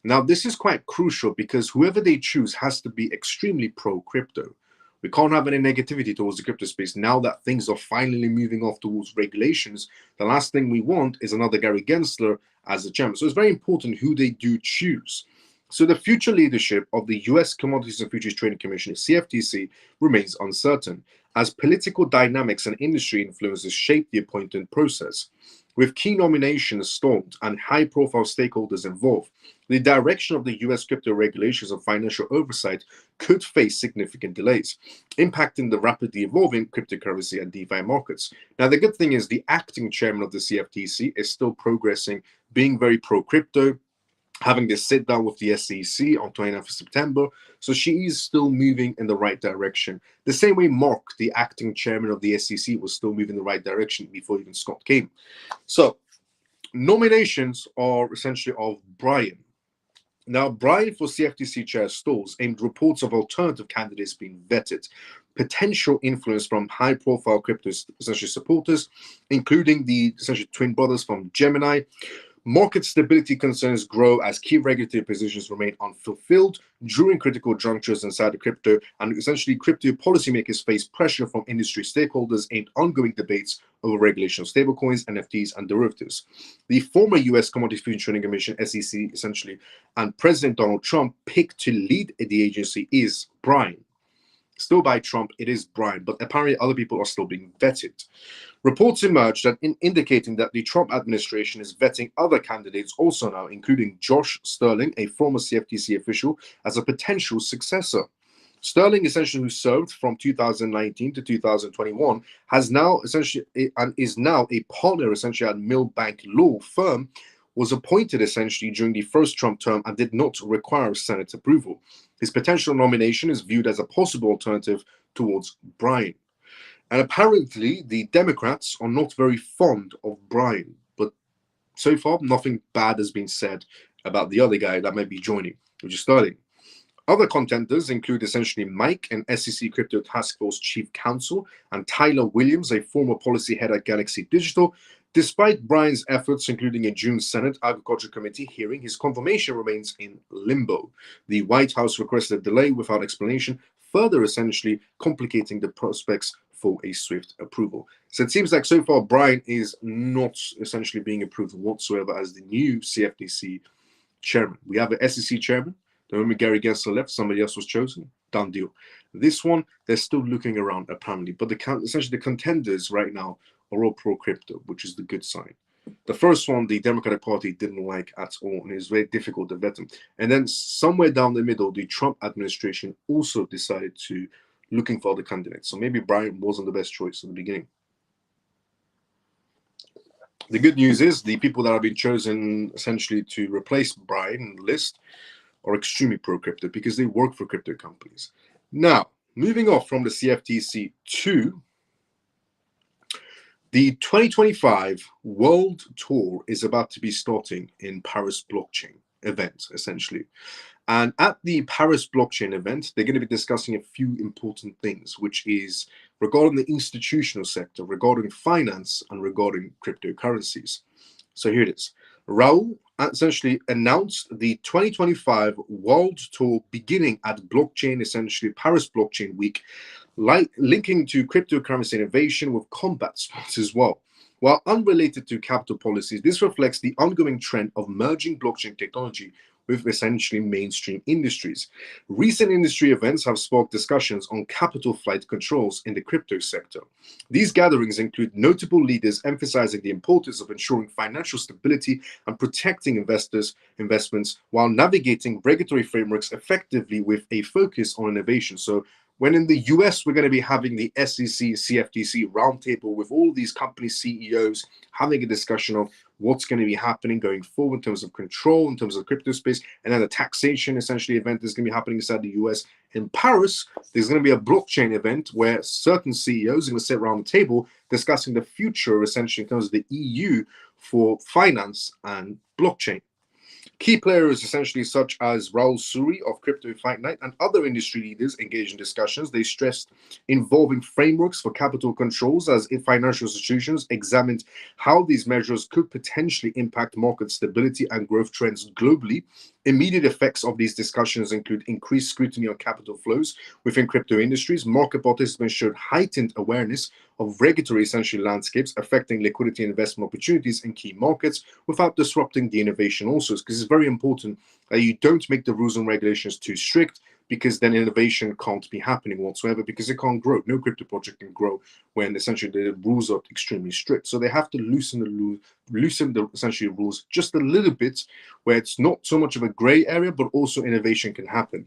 Now, this is quite crucial because whoever they choose has to be extremely pro-crypto. We can't have any negativity towards the crypto space. Now that things are finally moving off towards regulations, the last thing we want is another Gary Gensler as the chairman. So it's very important who they do choose. So the future leadership of the U.S. Commodities and Futures Trading Commission, CFTC, remains uncertain as political dynamics and industry influences shape the appointment process. With key nominations stalled and high-profile stakeholders involved, the direction of the U.S. crypto regulations and financial oversight could face significant delays, impacting the rapidly evolving cryptocurrency and DeFi markets. Now, the good thing is the acting chairman of the CFTC is still progressing, being very pro-crypto, having this sit down with the SEC on 29th of September. So she is still moving in the right direction. The same way Mark, the acting chairman of the SEC, was still moving in the right direction before even Scott came. So nominations are essentially of Brian. Now, Brian for CFTC chair stalls aimed reports of alternative candidates being vetted, potential influence from high-profile crypto essentially supporters, including the essentially twin brothers from Gemini. Market stability concerns grow as key regulatory positions remain unfulfilled during critical junctures inside the crypto, and essentially crypto policymakers face pressure from industry stakeholders in ongoing debates over regulation of stablecoins, NFTs, and derivatives. The former U.S. Commodities Futures Trading Commission, SEC, essentially, and President Donald Trump picked to lead the agency is Brian. Still by Trump, it is Brian, but apparently other people are still being vetted. Reports emerged that indicating that the Trump administration is vetting other candidates also now, including Josh Sterling, a former CFTC official, as a potential successor. Sterling, essentially, who served from 2019 to 2021, has now essentially and is now a partner essentially at Milbank Law Firm, was appointed essentially during the first Trump term and did not require Senate approval. His potential nomination is viewed as a possible alternative towards Brian. And apparently, the Democrats are not very fond of Brian, but so far, nothing bad has been said about the other guy that might be joining, which is Sterling. Other contenders include essentially Mike, an SEC Crypto Task Force Chief Counsel, and Tyler Williams, a former policy head at Galaxy Digital. Despite Brian's efforts, including a June Senate Agriculture Committee hearing, his confirmation remains in limbo. The White House requested a delay without explanation, further essentially complicating the prospects for a swift approval. So it seems like so far Brian is not essentially being approved whatsoever as the new CFTC chairman. We have an SEC chairman. The moment Gary Gensler left, somebody else was chosen. Done deal. This one, they're still looking around apparently, but essentially the contenders right now are all pro-crypto, which is the good sign. The first one, the Democratic Party didn't like at all, and it's very difficult to vet them. And then somewhere down the middle, the Trump administration also decided to looking for other candidates. So maybe Brian wasn't the best choice in the beginning. The good news is the people that have been chosen essentially to replace Brian in the list are extremely pro-crypto because they work for crypto companies. Now, moving off from the CFTC to the 2025 World Tour is about to be starting in Paris Blockchain event, essentially. And at the Paris Blockchain event, they're going to be discussing a few important things, which is regarding the institutional sector, regarding finance, and regarding cryptocurrencies. So here it is. Raul essentially announced the 2025 World Tour beginning at blockchain, essentially Paris Blockchain Week, linking to cryptocurrency innovation with combat sports as well. While unrelated to capital policies, this reflects the ongoing trend of merging blockchain technology with essentially mainstream industries. Recent industry events have sparked discussions on capital flight controls in the crypto sector. These gatherings include notable leaders emphasizing the importance of ensuring financial stability and protecting investments while navigating regulatory frameworks effectively with a focus on innovation. So when in the US, we're going to be having the SEC, CFTC roundtable with all these company CEOs having a discussion of what's going to be happening going forward in terms of control, in terms of crypto space, and then the taxation essentially event is going to be happening inside the US. In Paris, there's going to be a blockchain event where certain CEOs are going to sit around the table discussing the future essentially in terms of the EU for finance and blockchain. Key players essentially such as Raul Suri of Crypto Fight Night and other industry leaders engaged in discussions. They stressed involving frameworks for capital controls as if financial institutions examined how these measures could potentially impact market stability and growth trends globally. Immediate effects of these discussions include increased scrutiny on capital flows within crypto industries. Market participants showed heightened awareness of regulatory essentially landscapes affecting liquidity and investment opportunities in key markets without disrupting the innovation also, because it's very important that you don't make the rules and regulations too strict, because then innovation can't be happening whatsoever because it can't grow. No crypto project can grow when essentially the rules are extremely strict. So they have to loosen the essentially rules just a little bit, where it's not so much of a gray area, but also innovation can happen.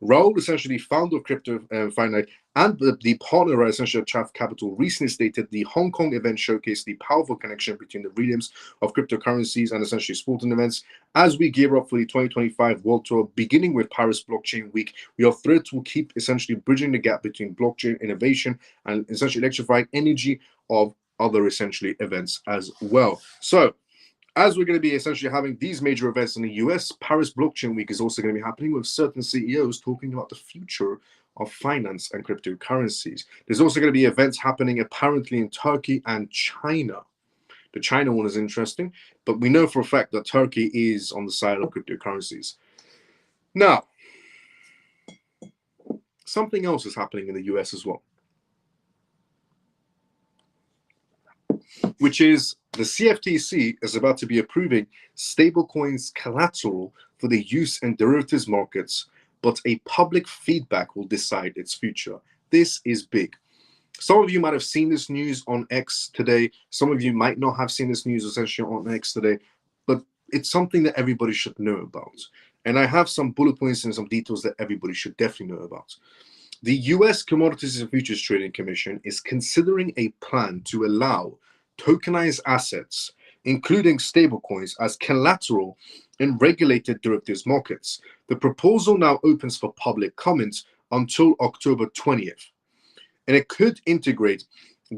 Raul, essentially founder of Crypto Finite and the partner essentially of Chaff Capital, recently stated the Hong Kong event showcased the powerful connection between the redeems of cryptocurrencies and essentially sporting events. As we gear up for the 2025 World Tour, beginning with Paris Blockchain Week, we are thrilled to keep essentially bridging the gap between blockchain innovation and essentially electrifying energy of other essentially events as well. So, as we're going to be essentially having these major events in the US, Paris Blockchain Week is also going to be happening with certain CEOs talking about the future of finance and cryptocurrencies. There's also going to be events happening apparently in Turkey and China. The China one is interesting, but we know for a fact that Turkey is on the side of cryptocurrencies. Now, something else is happening in the US as well, which is the CFTC is about to be approving stablecoins collateral for the use in derivatives markets, but a public feedback will decide its future. This is big. Some of you might have seen this news on X today. Some of you might not have seen this news essentially on X today, but it's something that everybody should know about. And I have some bullet points and some details that everybody should definitely know about. The US Commodities and Futures Trading Commission is considering a plan to allow tokenized assets, including stablecoins, as collateral in regulated derivatives markets. The proposal now opens for public comment until October 20th, and it could integrate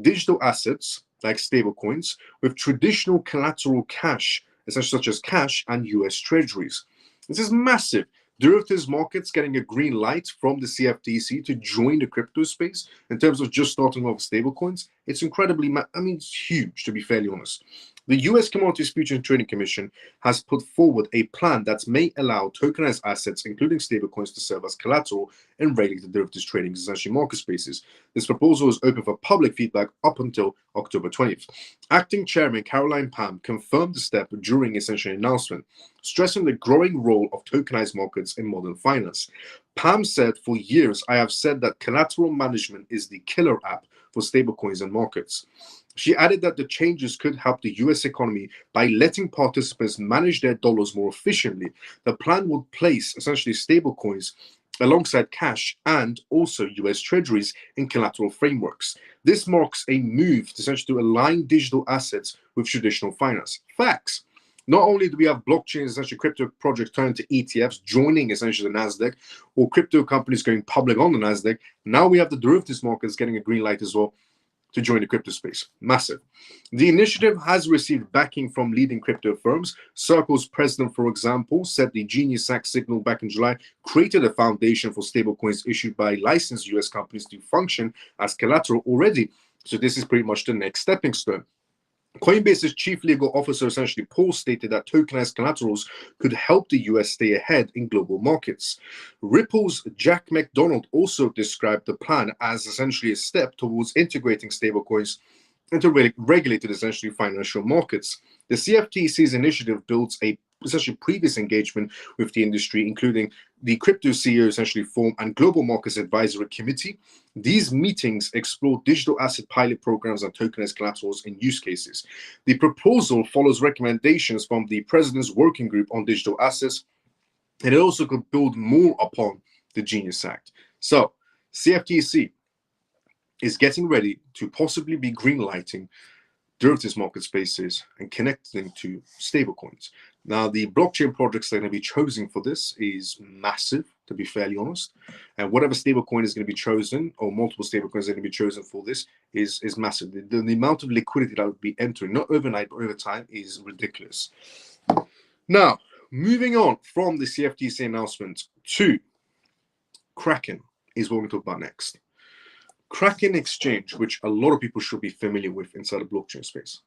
digital assets like stablecoins with traditional collateral cash, such as cash and US treasuries. This is massive. Derivatives markets getting a green light from the CFTC to join the crypto space in terms of just starting off stablecoins. It's incredibly, it's huge, to be fairly honest. The US Commodities Futures and Trading Commission has put forward a plan that may allow tokenized assets, including stablecoins, to serve as collateral in regulated derivatives trading, essentially market spaces. This proposal is open for public feedback up until October 20th. Acting Chairman Caroline Pham confirmed the step during essentially an announcement, stressing the growing role of tokenized markets in modern finance. Pham said, "For years, I have said that collateral management is the killer app for stablecoins and markets." She added that the changes could help the US economy by letting participants manage their dollars more efficiently. The plan would place essentially stablecoins alongside cash and also US treasuries in collateral frameworks. This marks a move essentially to align digital assets with traditional finance. Facts. Not only do we have blockchains, essentially crypto projects turning to ETFs, joining essentially the NASDAQ, or crypto companies going public on the NASDAQ, now we have the derivatives markets getting a green light as well to join the crypto space. Massive. The initiative has received backing from leading crypto firms. Circle's president, for example, said the Genius Act signal back in July created a foundation for stablecoins issued by licensed US companies to function as collateral already. So this is pretty much the next stepping stone. Coinbase's chief legal officer, essentially Paul, stated that tokenized collaterals could help the US stay ahead in global markets. Ripple's Jack McDonald also described the plan as essentially a step towards integrating stablecoins into regulated, essentially, financial markets. The CFTC's initiative builds a essentially previous engagement with the industry, including the crypto CEO essentially form and global markets advisory committee. These meetings explore digital asset pilot programs and tokenized collaterals in use cases. The proposal follows recommendations from the president's working group on digital assets, and it also could build more upon the Genius Act. So CFTC is getting ready to possibly be greenlighting derivatives market spaces and connecting to stablecoins. Now, the blockchain projects that are going to be chosen for this is massive, to be fairly honest. And whatever stablecoin is going to be chosen, or multiple stablecoins are going to be chosen for this, is massive. The amount of liquidity that would be entering, not overnight, but over time, is ridiculous. Now, moving on from the CFTC announcement to Kraken is what we're going to talk about next. Kraken Exchange, which a lot of people should be familiar with inside the blockchain space.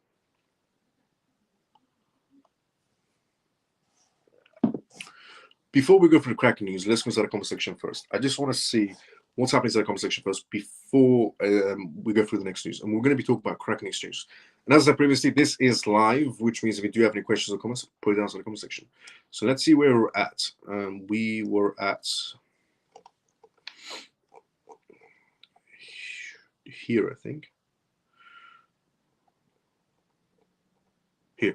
Before we go through the Kraken news, let's go inside the comment section first. I just want to see what's happening inside the comment section first before we go through the next news. And we're going to be talking about Kraken Exchange. And as I said previously, this is live, which means if you do have any questions or comments, put it down in the comment section. So let's see where we're at. We were at here, I think. Here.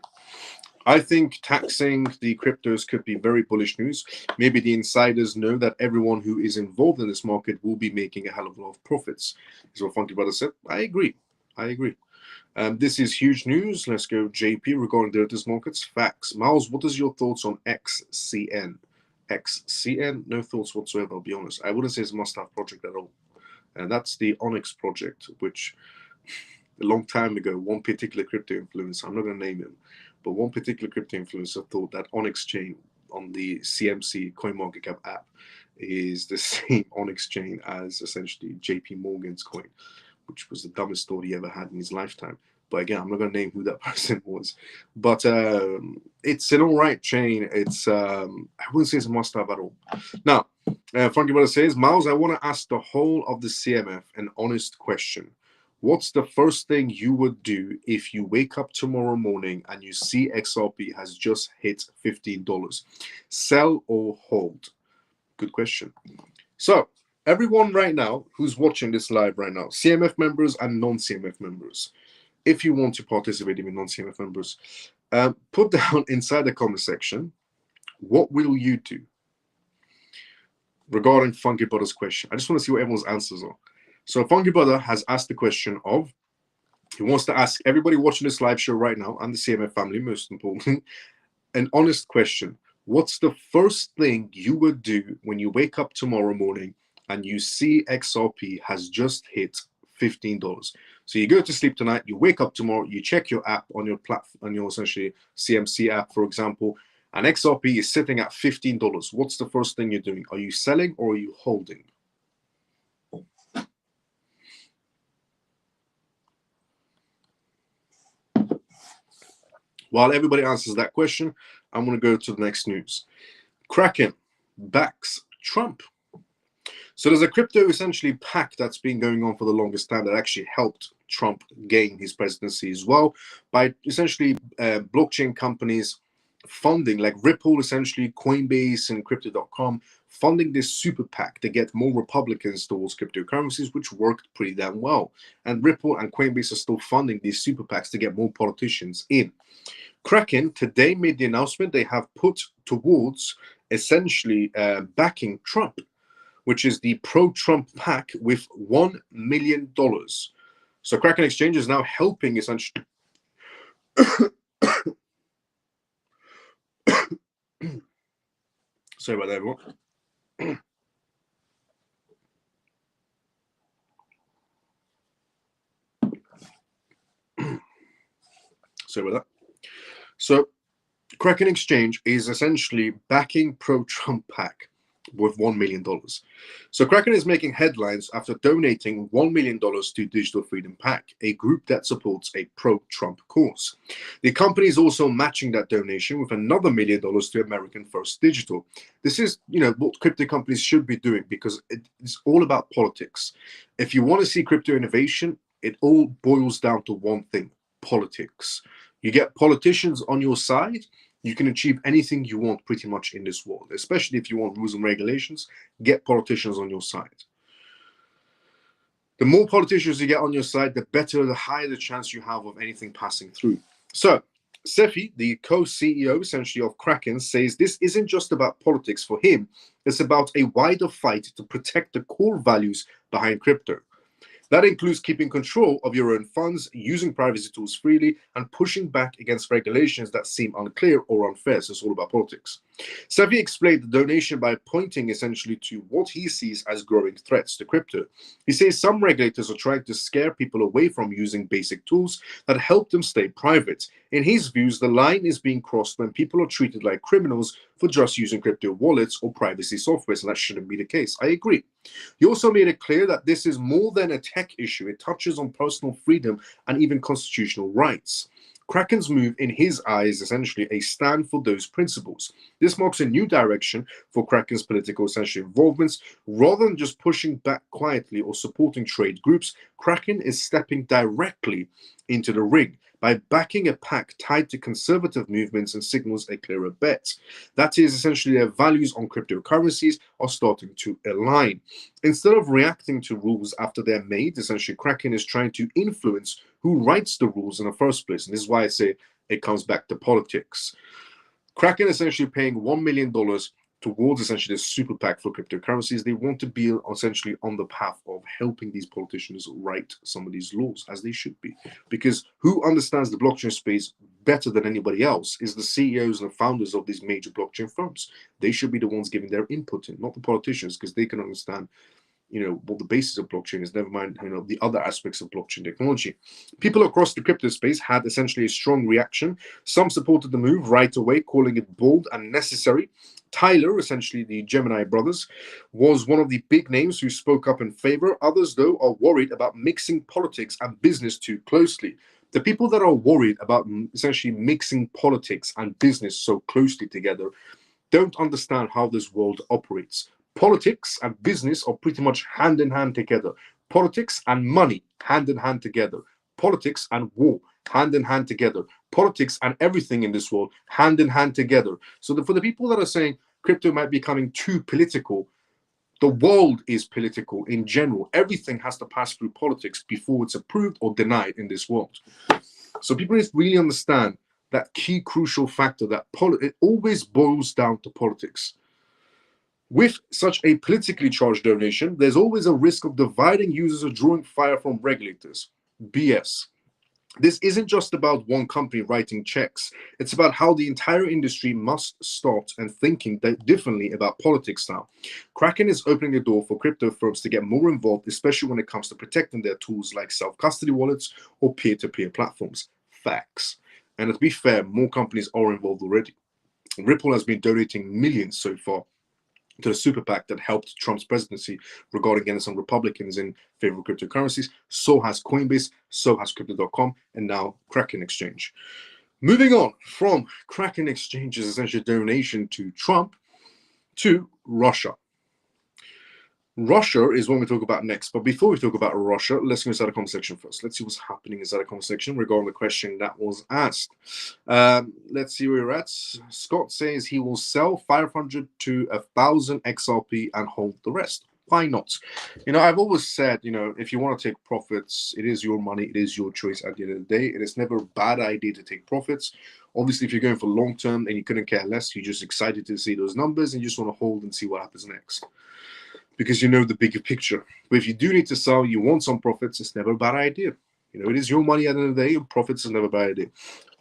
I think taxing the cryptos could be very bullish news. Maybe the insiders know that everyone who is involved in this market will be making a hell of a lot of profits. Is what Funky Brother said. I agree. This is huge news. Let's go, JP, regarding derivatives markets. Facts. Miles, what is your thoughts on XCN? XCN, no thoughts whatsoever, I'll be honest. I wouldn't say it's a must-have project at all. And that's the Onyx project, which a long time ago, one particular crypto influencer, I'm not going to name him, but one particular crypto influencer thought that Onyx chain on the CMC CoinMarketCap app is the same Onyx chain as essentially JP Morgan's coin, which was the dumbest thought he ever had in his lifetime. But again, I'm not going to name who that person was. But it's an all right chain. It's I wouldn't say it's a must-have at all. Now, Funky Brother says, Miles, I want to ask the whole of the CMF an honest question. What's the first thing you would do if you wake up tomorrow morning and you see XRP has just hit $15? Sell or hold? Good question. So, everyone right now who's watching this live right now, CMF members and non-CMF members, if you want to participate in non-CMF members, put down inside the comment section, what will you do regarding Funky Brother's question? I just want to see what everyone's answers are. So Funky Brother has asked the question of, he wants to ask everybody watching this live show right now, and the CMF family, most importantly, an honest question. What's the first thing you would do when you wake up tomorrow morning and you see XRP has just hit $15? So you go to sleep tonight, you wake up tomorrow, you check your app on your platform, on your essentially CMC app, for example, and XRP is sitting at $15. What's the first thing you're doing? Are you selling or are you holding? While everybody answers that question, I'm going to go to the next news. Kraken backs Trump. So there's a crypto essentially pack that's been going on for the longest time that actually helped Trump gain his presidency as well by essentially blockchain companies funding, like Ripple, essentially Coinbase and Crypto.com, funding this super PAC to get more Republicans towards cryptocurrencies, which worked pretty damn well. And Ripple and Coinbase are still funding these super PACs to get more politicians in. Kraken today made the announcement they have put towards essentially backing Trump, which is the pro-Trump PAC with $1 million. So Kraken Exchange is now helping essentially. Sorry about that, everyone. Sorry about that. So Kraken Exchange is essentially backing pro-Trump PAC worth $1 million. So Kraken is making headlines after donating $1 million to Digital Freedom PAC, a group that supports a pro-Trump cause. The company is also matching that donation with another $1 million to American First Digital. This is, what crypto companies should be doing, because it's all about politics. If you want to see crypto innovation, it all boils down to one thing: politics. You get politicians on your side, you can achieve anything you want pretty much in this world, especially if you want rules and regulations. Get politicians on your side. The more politicians you get on your side, the better, the higher the chance you have of anything passing through. So Sefi, the co-CEO essentially of Kraken, says this isn't just about politics for him, it's about a wider fight to protect the core values behind crypto. That includes keeping control of your own funds, using privacy tools freely, and pushing back against regulations that seem unclear or unfair. So it's all about politics. Sefi explained the donation by pointing essentially to what he sees as growing threats to crypto. He says some regulators are trying to scare people away from using basic tools that help them stay private. In his views, the line is being crossed when people are treated like criminals for just using crypto wallets or privacy software, and that shouldn't be the case. I agree. He also made it clear that this is more than a tech issue. It touches on personal freedom and even constitutional rights. Kraken's move, in his eyes, is essentially a stand for those principles. This marks a new direction for Kraken's political essentially involvements. Rather than just pushing back quietly or supporting trade groups, Kraken is stepping directly into the ring by backing a PAC tied to conservative movements and signals a clearer bet. That is, essentially, their values on cryptocurrencies are starting to align. Instead of reacting to rules after they're made, essentially, Kraken is trying to influence who writes the rules in the first place. And this is why I say it comes back to politics. Kraken is essentially paying $1 million towards essentially this super PAC for cryptocurrencies. They want to be essentially on the path of helping these politicians write some of these laws, as they should be. Because who understands the blockchain space better than anybody else is the CEOs and the founders of these major blockchain firms. They should be the ones giving their input in, not the politicians, because they can understand what the basis of blockchain is, never mind, the other aspects of blockchain technology. People across the crypto space had essentially a strong reaction. Some supported the move right away, calling it bold and necessary. Tyler, essentially the Gemini brothers, was one of the big names who spoke up in favor. Others, though, are worried about mixing politics and business too closely. The people that are worried about essentially mixing politics and business so closely together don't understand how this world operates. Politics and business are pretty much hand in hand together. Politics and money, hand in hand together. Politics and war, hand in hand together. Politics and everything in this world, hand in hand together. So for the people that are saying crypto might be becoming too political, the world is political in general. Everything has to pass through politics before it's approved or denied in this world. So people need to really understand that key crucial factor, that it always boils down to politics. With such a politically charged donation, there's always a risk of dividing users or drawing fire from regulators. BS. This isn't just about one company writing checks. It's about how the entire industry must start and thinking differently about politics now. Kraken is opening the door for crypto firms to get more involved, especially when it comes to protecting their tools like self-custody wallets or peer-to-peer platforms. Facts. And to be fair, more companies are involved already. Ripple has been donating millions so far to the super PAC that helped Trump's presidency regarding getting some Republicans in favor of cryptocurrencies. So has Coinbase, so has Crypto.com, and now Kraken Exchange. Moving on from Kraken Exchange's essential donation to Trump to Russia. Russia is what we talk about next. But before we talk about Russia, let's go inside the comment section first. Let's see what's happening inside the comment section regarding the question that was asked. Let's see where we're at. Scott says he will sell 500 to 1,000 XRP and hold the rest. Why not? I've always said, if you want to take profits, it is your money. It is your choice at the end of the day. It is never a bad idea to take profits. Obviously, if you're going for long term and you couldn't care less, you're just excited to see those numbers and you just want to hold and see what happens next, because you know the bigger picture. But if you do need to sell, you want some profits, it's never a bad idea. It is your money at the end of the day, and profits is never a bad idea.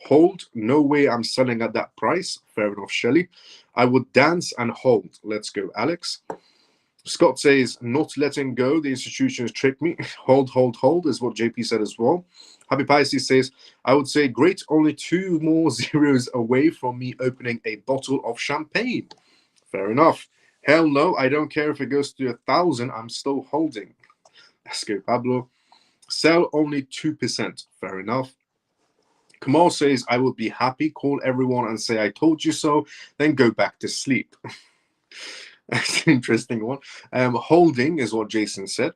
Hold, no way I'm selling at that price. Fair enough, Shelly. I would dance and hold. Let's go, Alex. Scott says, not letting go. The institutions trick me. Hold, hold, hold is what JP said as well. Happy Pisces says, I would say, great, only 2 more zeros away from me opening a bottle of champagne. Fair enough. Hell no, I don't care if it goes to 1,000, I'm still holding. Let's go, Pablo. Sell only 2%. Fair enough. Kamal says, I would be happy, call everyone and say I told you so, then go back to sleep. That's an interesting one. Holding is what Jason said.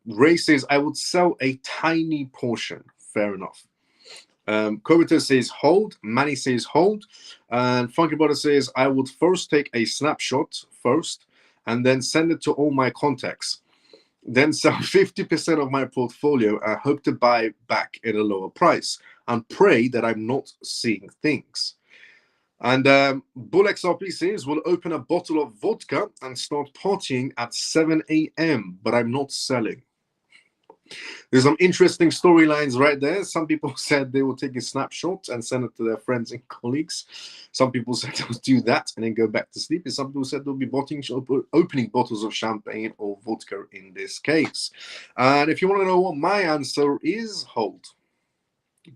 Ray says, I would sell a tiny portion. Fair enough. Kobita says hold. Manny says hold. And Funky Brother says, I would first take a snapshot first and then send it to all my contacts. Then sell 50% of my portfolio and hope to buy back at a lower price and pray that I'm not seeing things. And Bull XRP says, we'll open a bottle of vodka and start partying at 7 a.m., but I'm not selling. There's some interesting storylines right there. Some people said they will take a snapshot and send it to their friends and colleagues. Some people said they'll do that and then go back to sleep. And some people said they'll be opening bottles of champagne or vodka in this case. And if you want to know what my answer is, hold.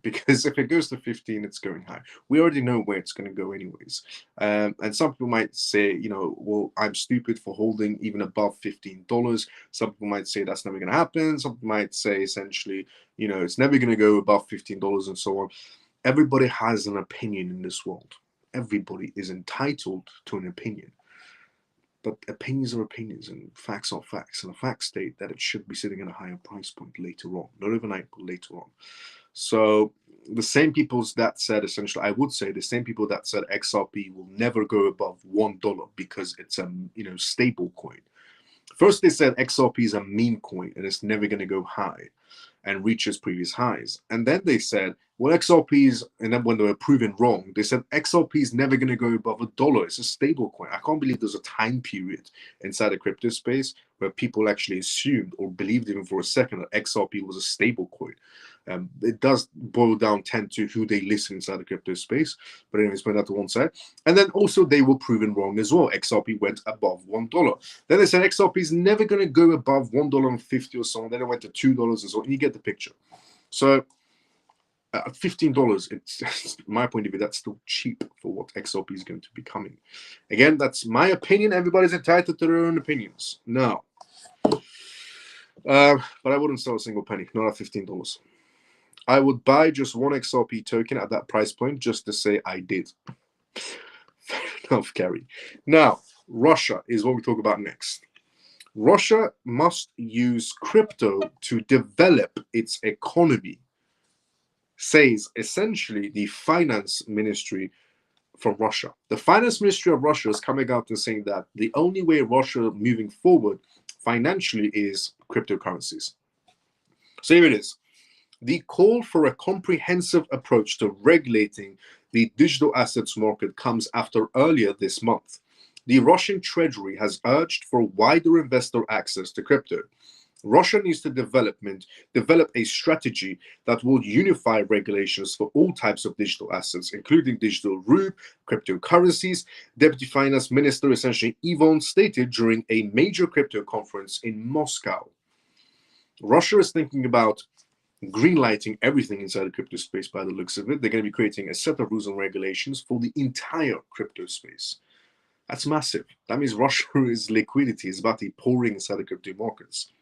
Because if it goes to 15, it's going high. We already know where it's going to go anyways. And some people might say, well, I'm stupid for holding even above $15. Some people might say that's never going to happen. Some people might say essentially, it's never going to go above $15 and so on. Everybody has an opinion in this world. Everybody is entitled to an opinion. But opinions are opinions and facts are facts. And the facts state that it should be sitting at a higher price point later on. Not overnight, but later on. So the same people that said, essentially, I would say the same people that said XRP will never go above $1 because it's a stable coin. First, they said XRP is a meme coin and it's never going to go high and reach its previous highs. And then they said, well, XRPs, and then when they were proven wrong, they said XRP is never going to go above $1. It's a stable coin. I can't believe there's a time period inside the crypto space where people actually assumed or believed even for a second that XRP was a stable coin. It does boil down to who they listen inside the crypto space. But anyways, put that to one side. And then also they were proven wrong as well. XRP went above $1. Then they said XRP is never going to go above $1.50 or so. And then it went to $2 as well. And you get the picture. So at $15, it's my point of view, that's still cheap for what XRP is going to be becoming. Again, that's my opinion. Everybody's entitled to their own opinions. No. But I wouldn't sell a single penny, not at $15. I would buy just one XRP token at that price point just to say I did. Fair enough, Gary. Now, Russia is what we talk about next. Russia must use crypto to develop its economy, says essentially the finance ministry from Russia. The finance ministry of Russia is coming out and saying that the only way Russia moving forward financially is cryptocurrencies. So here it is. The call for a comprehensive approach to regulating the digital assets market comes after earlier this month. The Russian Treasury has urged for wider investor access to crypto. Russia needs to develop a strategy that will unify regulations for all types of digital assets, including digital ruble, cryptocurrencies, Deputy Finance Minister essentially Ivan stated during a major crypto conference in Moscow. Russia is thinking about greenlighting everything inside the crypto space by the looks of it. They're going to be creating a set of rules and regulations for the entire crypto space. That's massive. That means Russia's liquidity is about to be pouring inside the crypto markets.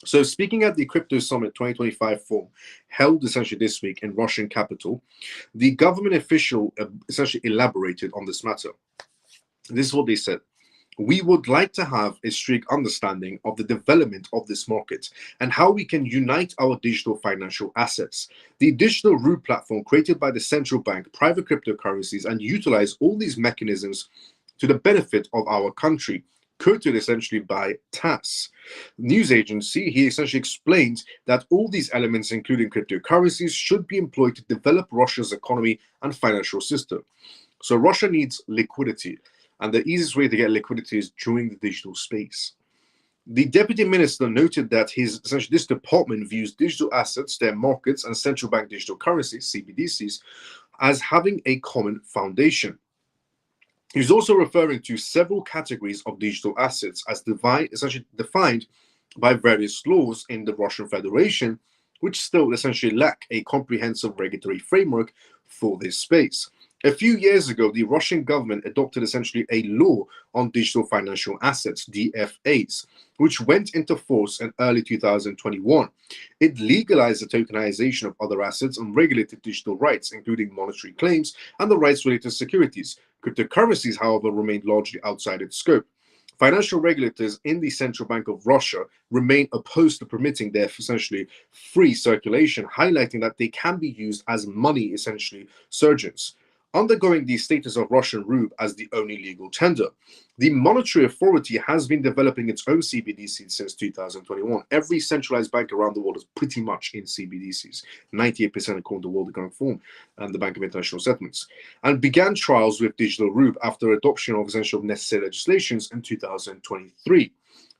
So speaking at the Crypto Summit 2025 forum held essentially this week in Russian capital, the government official essentially elaborated on this matter. This is what they said. We would like to have a strict understanding of the development of this market and how we can unite our digital financial assets. The digital ruble platform created by the central bank, private cryptocurrencies, and utilize all these mechanisms to the benefit of our country, quoted essentially by TASS news agency. He essentially explained that all these elements, including cryptocurrencies, should be employed to develop Russia's economy and financial system. So Russia needs liquidity. And the easiest way to get liquidity is during the digital space. The deputy minister noted that this department views digital assets, their markets, and central bank digital currencies, CBDCs, as having a common foundation. He's also referring to several categories of digital assets as essentially defined by various laws in the Russian Federation, which still essentially lack a comprehensive regulatory framework for this space. A few years ago, the Russian government adopted essentially a law on digital financial assets, DFAs, which went into force in early 2021. It legalized the tokenization of other assets and regulated digital rights, including monetary claims and the rights related to securities. Cryptocurrencies, however, remained largely outside its scope. Financial regulators in the Central Bank of Russia remain opposed to permitting their essentially free circulation, highlighting that they can be used as money, essentially, surgeons. Undergoing the status of Russian ruble as the only legal tender, the monetary authority has been developing its own CBDC since 2021. Every centralized bank around the world is pretty much in CBDCs, 98% according to World Economic Forum and the Bank of International Settlements, and began trials with digital ruble after adoption of essential necessary legislations in 2023.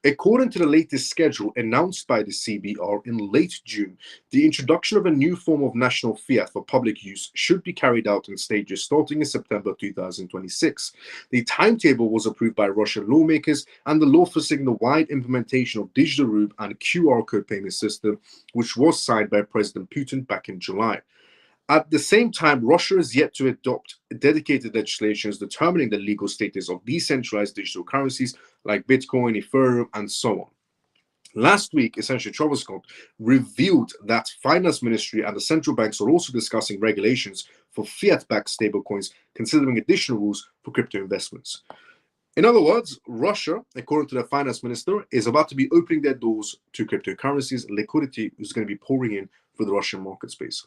According to the latest schedule announced by the CBR in late June, the introduction of a new form of national fiat for public use should be carried out in stages starting in September 2026. The timetable was approved by Russian lawmakers, and the law foreseeing the wide implementation of digital ruble and QR code payment system, which was signed by President Putin back in July. At the same time, Russia is yet to adopt dedicated legislations determining the legal status of decentralized digital currencies like Bitcoin, Ethereum, and so on. Last week, essentially, Travis Scott revealed that Finance Ministry and the central banks are also discussing regulations for fiat-backed stablecoins, considering additional rules for crypto investments. In other words, Russia, according to the finance minister, is about to be opening their doors to cryptocurrencies. Liquidity is going to be pouring in for the Russian market space.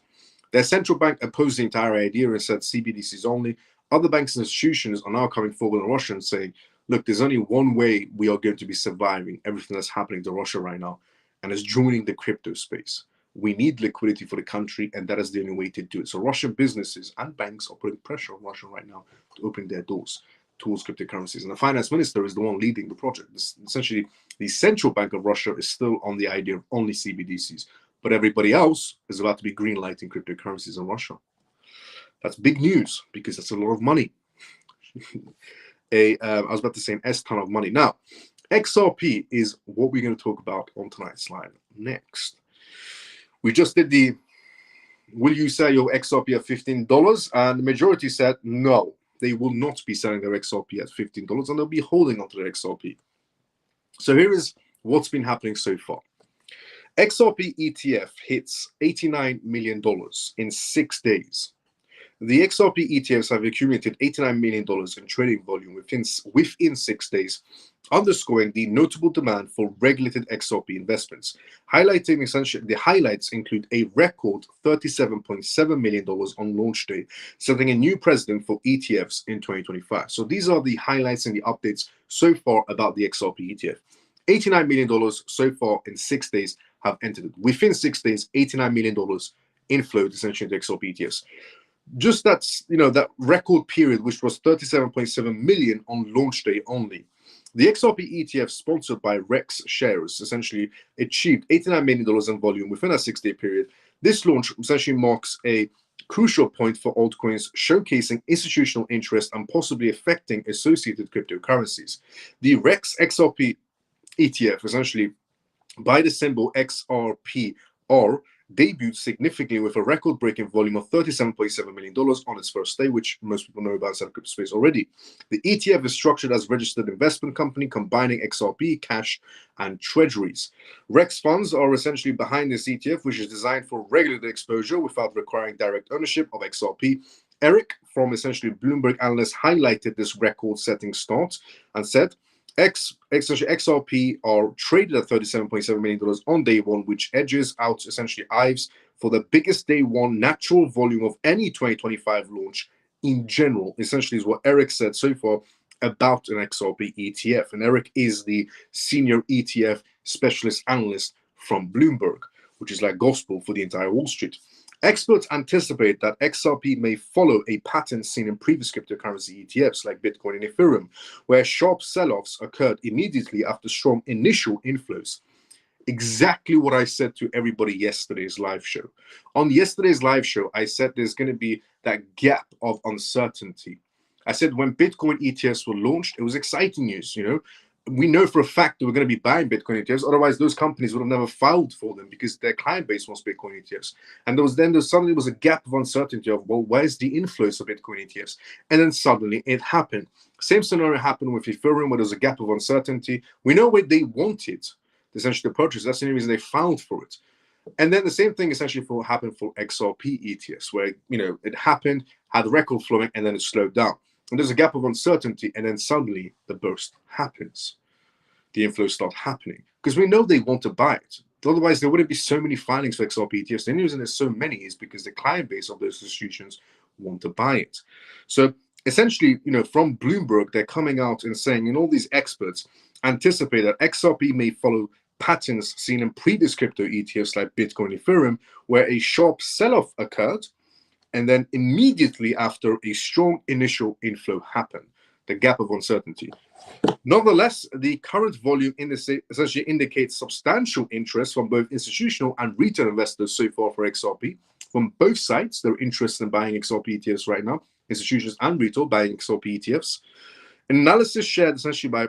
Their central bank opposed the entire idea and said CBDCs only. Other banks and institutions are now coming forward in Russia and saying, look, there's only one way we are going to be surviving everything that's happening to Russia right now, and it's joining the crypto space. We need liquidity for the country, and that is the only way to do it. So Russian businesses and banks are putting pressure on Russia right now to open their doors towards cryptocurrencies. And the finance minister is the one leading the project. Essentially, the central bank of Russia is still on the idea of only CBDCs. But everybody else is about to be green-lighting cryptocurrencies in Russia. That's big news because that's a lot of money. I was about to say an S-ton of money. Now, XRP is what we're going to talk about on tonight's live next. We just did the, will you sell your XRP at $15? And the majority said no, they will not be selling their XRP at $15 and they'll be holding onto their XRP. So here is what's been happening so far. XRP ETF hits $89 million in 6 days. The XRP ETFs have accumulated $89 million in trading volume within 6 days, underscoring the notable demand for regulated XRP investments. Highlighting essentially, the highlights include a record $37.7 million on launch day, setting a new precedent for ETFs in 2025. So these are the highlights and the updates so far about the XRP ETF. $89 million so far in 6 days have entered it. Within 6 days, $89 million inflowed essentially into XRP ETFs. Just that's, that record period, which was 37.7 million on launch day only. The XRP ETF sponsored by Rex Shares essentially achieved $89 million in volume within a 6-day period. This launch essentially marks a crucial point for altcoins, showcasing institutional interest and possibly affecting associated cryptocurrencies. The Rex XRP ETF, essentially by the symbol XRPR, debuted significantly with a record-breaking volume of $37.7 million on its first day, which most people know about inside the crypto space already. The ETF is structured as a registered investment company combining XRP, cash, and treasuries. Rex funds are essentially behind this ETF, which is designed for regulated exposure without requiring direct ownership of XRP. Eric, from essentially Bloomberg Analyst, highlighted this record-setting start and said, XRP are traded at $37.7 million on day one, which edges out essentially IVEs for the biggest day one natural volume of any 2025 launch in general. Essentially is what Eric said so far about an XRP ETF. And Eric is the senior ETF specialist analyst from Bloomberg, which is like gospel for the entire Wall Street. Experts anticipate that XRP may follow a pattern seen in previous cryptocurrency ETFs like Bitcoin and Ethereum, where sharp sell-offs occurred immediately after strong initial inflows. Exactly what I said to everybody yesterday's live show. On yesterday's live show, I said there's going to be that gap of uncertainty. I said when Bitcoin ETFs were launched, it was exciting news, we know for a fact that we're going to be buying Bitcoin ETFs. Otherwise, those companies would have never filed for them because their client base wants Bitcoin ETFs. And there suddenly was a gap of uncertainty of, well, where's the inflows of Bitcoin ETFs? And then suddenly it happened. Same scenario happened with Ethereum, where there was a gap of uncertainty. We know what they wanted, essentially, to purchase. That's the only reason they filed for it. And then the same thing essentially happened for XRP ETFs, where it happened, had record flowing, and then it slowed down. And there's a gap of uncertainty, and then suddenly the burst happens. The inflows start happening because we know they want to buy it. Otherwise, there wouldn't be so many filings for XRP ETFs. The only reason there's so many is because the client base of those institutions want to buy it. So essentially, from Bloomberg, they're coming out and saying, and all these experts anticipate that XRP may follow patterns seen in previous crypto ETFs like Bitcoin and Ethereum, where a sharp sell-off occurred, and then immediately after a strong initial inflow happened, the gap of uncertainty. Nonetheless, the current volume essentially indicates substantial interest from both institutional and retail investors so far for XRP. From both sides, they're interested in buying XRP ETFs right now, institutions and retail buying XRP ETFs. An analysis shared essentially by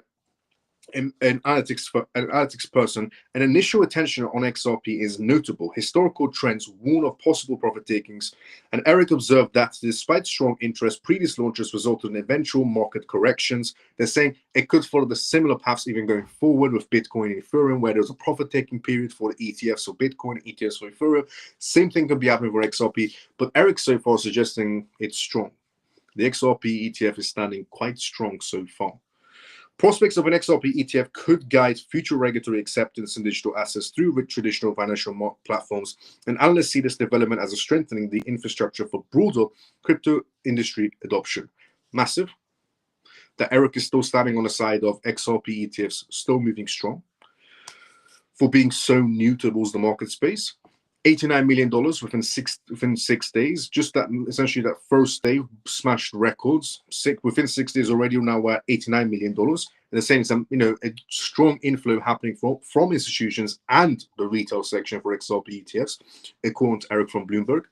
an analytics person, an initial attention on XRP is notable. Historical trends warn of possible profit takings, and Eric observed that despite strong interest, previous launches resulted in eventual market corrections. They're saying it could follow the similar paths even going forward with Bitcoin and Ethereum, where there's a profit-taking period for the ETFs for Bitcoin, ETFs for Ethereum. Same thing could be happening for XRP, but Eric so far suggesting it's strong. The XRP ETF is standing quite strong so far. Prospects of an XRP ETF could guide future regulatory acceptance in digital assets through traditional financial platforms, and analysts see this development as a strengthening the infrastructure for broader crypto industry adoption. Massive. That Eric is still standing on the side of XRP ETFs, still moving strong for being so new towards the market space. $89 million within 6 days. Just that, essentially, that first day smashed records. Within 6 days already, now we're at $89 million. And they're saying some, a strong inflow happening from institutions and the retail section for XRP ETFs, according to Eric from Bloomberg.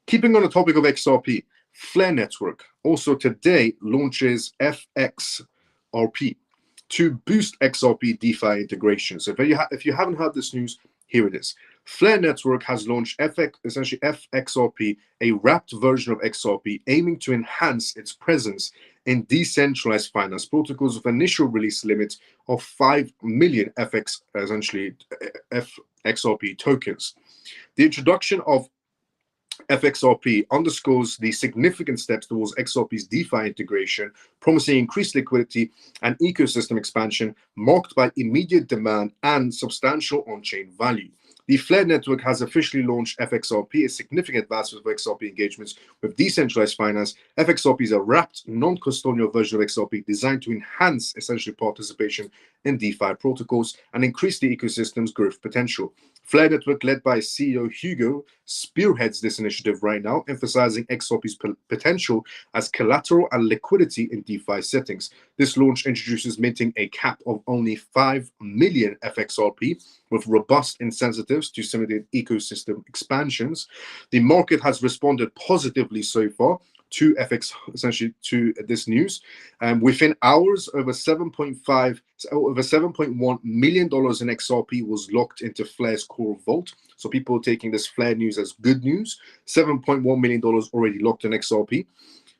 Keeping on the topic of XRP, Flare Network also today launches FXRP to boost XRP DeFi integration. So if you haven't heard this news, here it is. Flare Network has launched essentially FXRP, a wrapped version of XRP, aiming to enhance its presence in decentralized finance protocols with initial release limit of 5 million FXRP tokens. The introduction of FXRP underscores the significant steps towards XRP's DeFi integration, promising increased liquidity and ecosystem expansion marked by immediate demand and substantial on-chain value. The Flare Network has officially launched FXRP, a significant advancement of XRP engagements with decentralized finance. FXRP is a wrapped, non-custodial version of XRP designed to enhance essentially participation in DeFi protocols and increase the ecosystem's growth potential. Flare Network, led by CEO Hugo, spearheads this initiative right now, emphasizing XRP's potential as collateral and liquidity in DeFi settings. This launch introduces minting a cap of only 5 million FXRP with robust incentives to simulate ecosystem expansions. The market has responded positively so far to this news. Within hours, over $7.1 million in XRP was locked into Flare's core vault. So people are taking this Flare news as good news. $7.1 million already locked in XRP.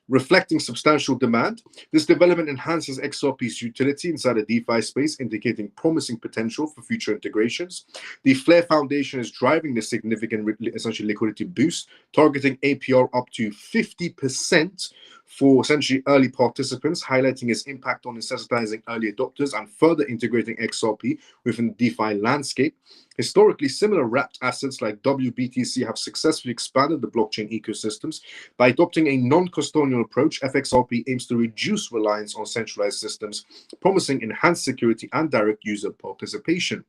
Reflecting substantial demand, this development enhances XRP's utility inside the DeFi space, indicating promising potential for future integrations. The Flare Foundation is driving this significant essentially liquidity boost, targeting APR up to 50% for essentially early participants, highlighting its impact on incentivizing early adopters and further integrating XRP within the DeFi landscape. Historically, similar wrapped assets like WBTC have successfully expanded the blockchain ecosystems. By adopting a non-custodial approach, FXRP aims to reduce reliance on centralized systems, promising enhanced security and direct user participation.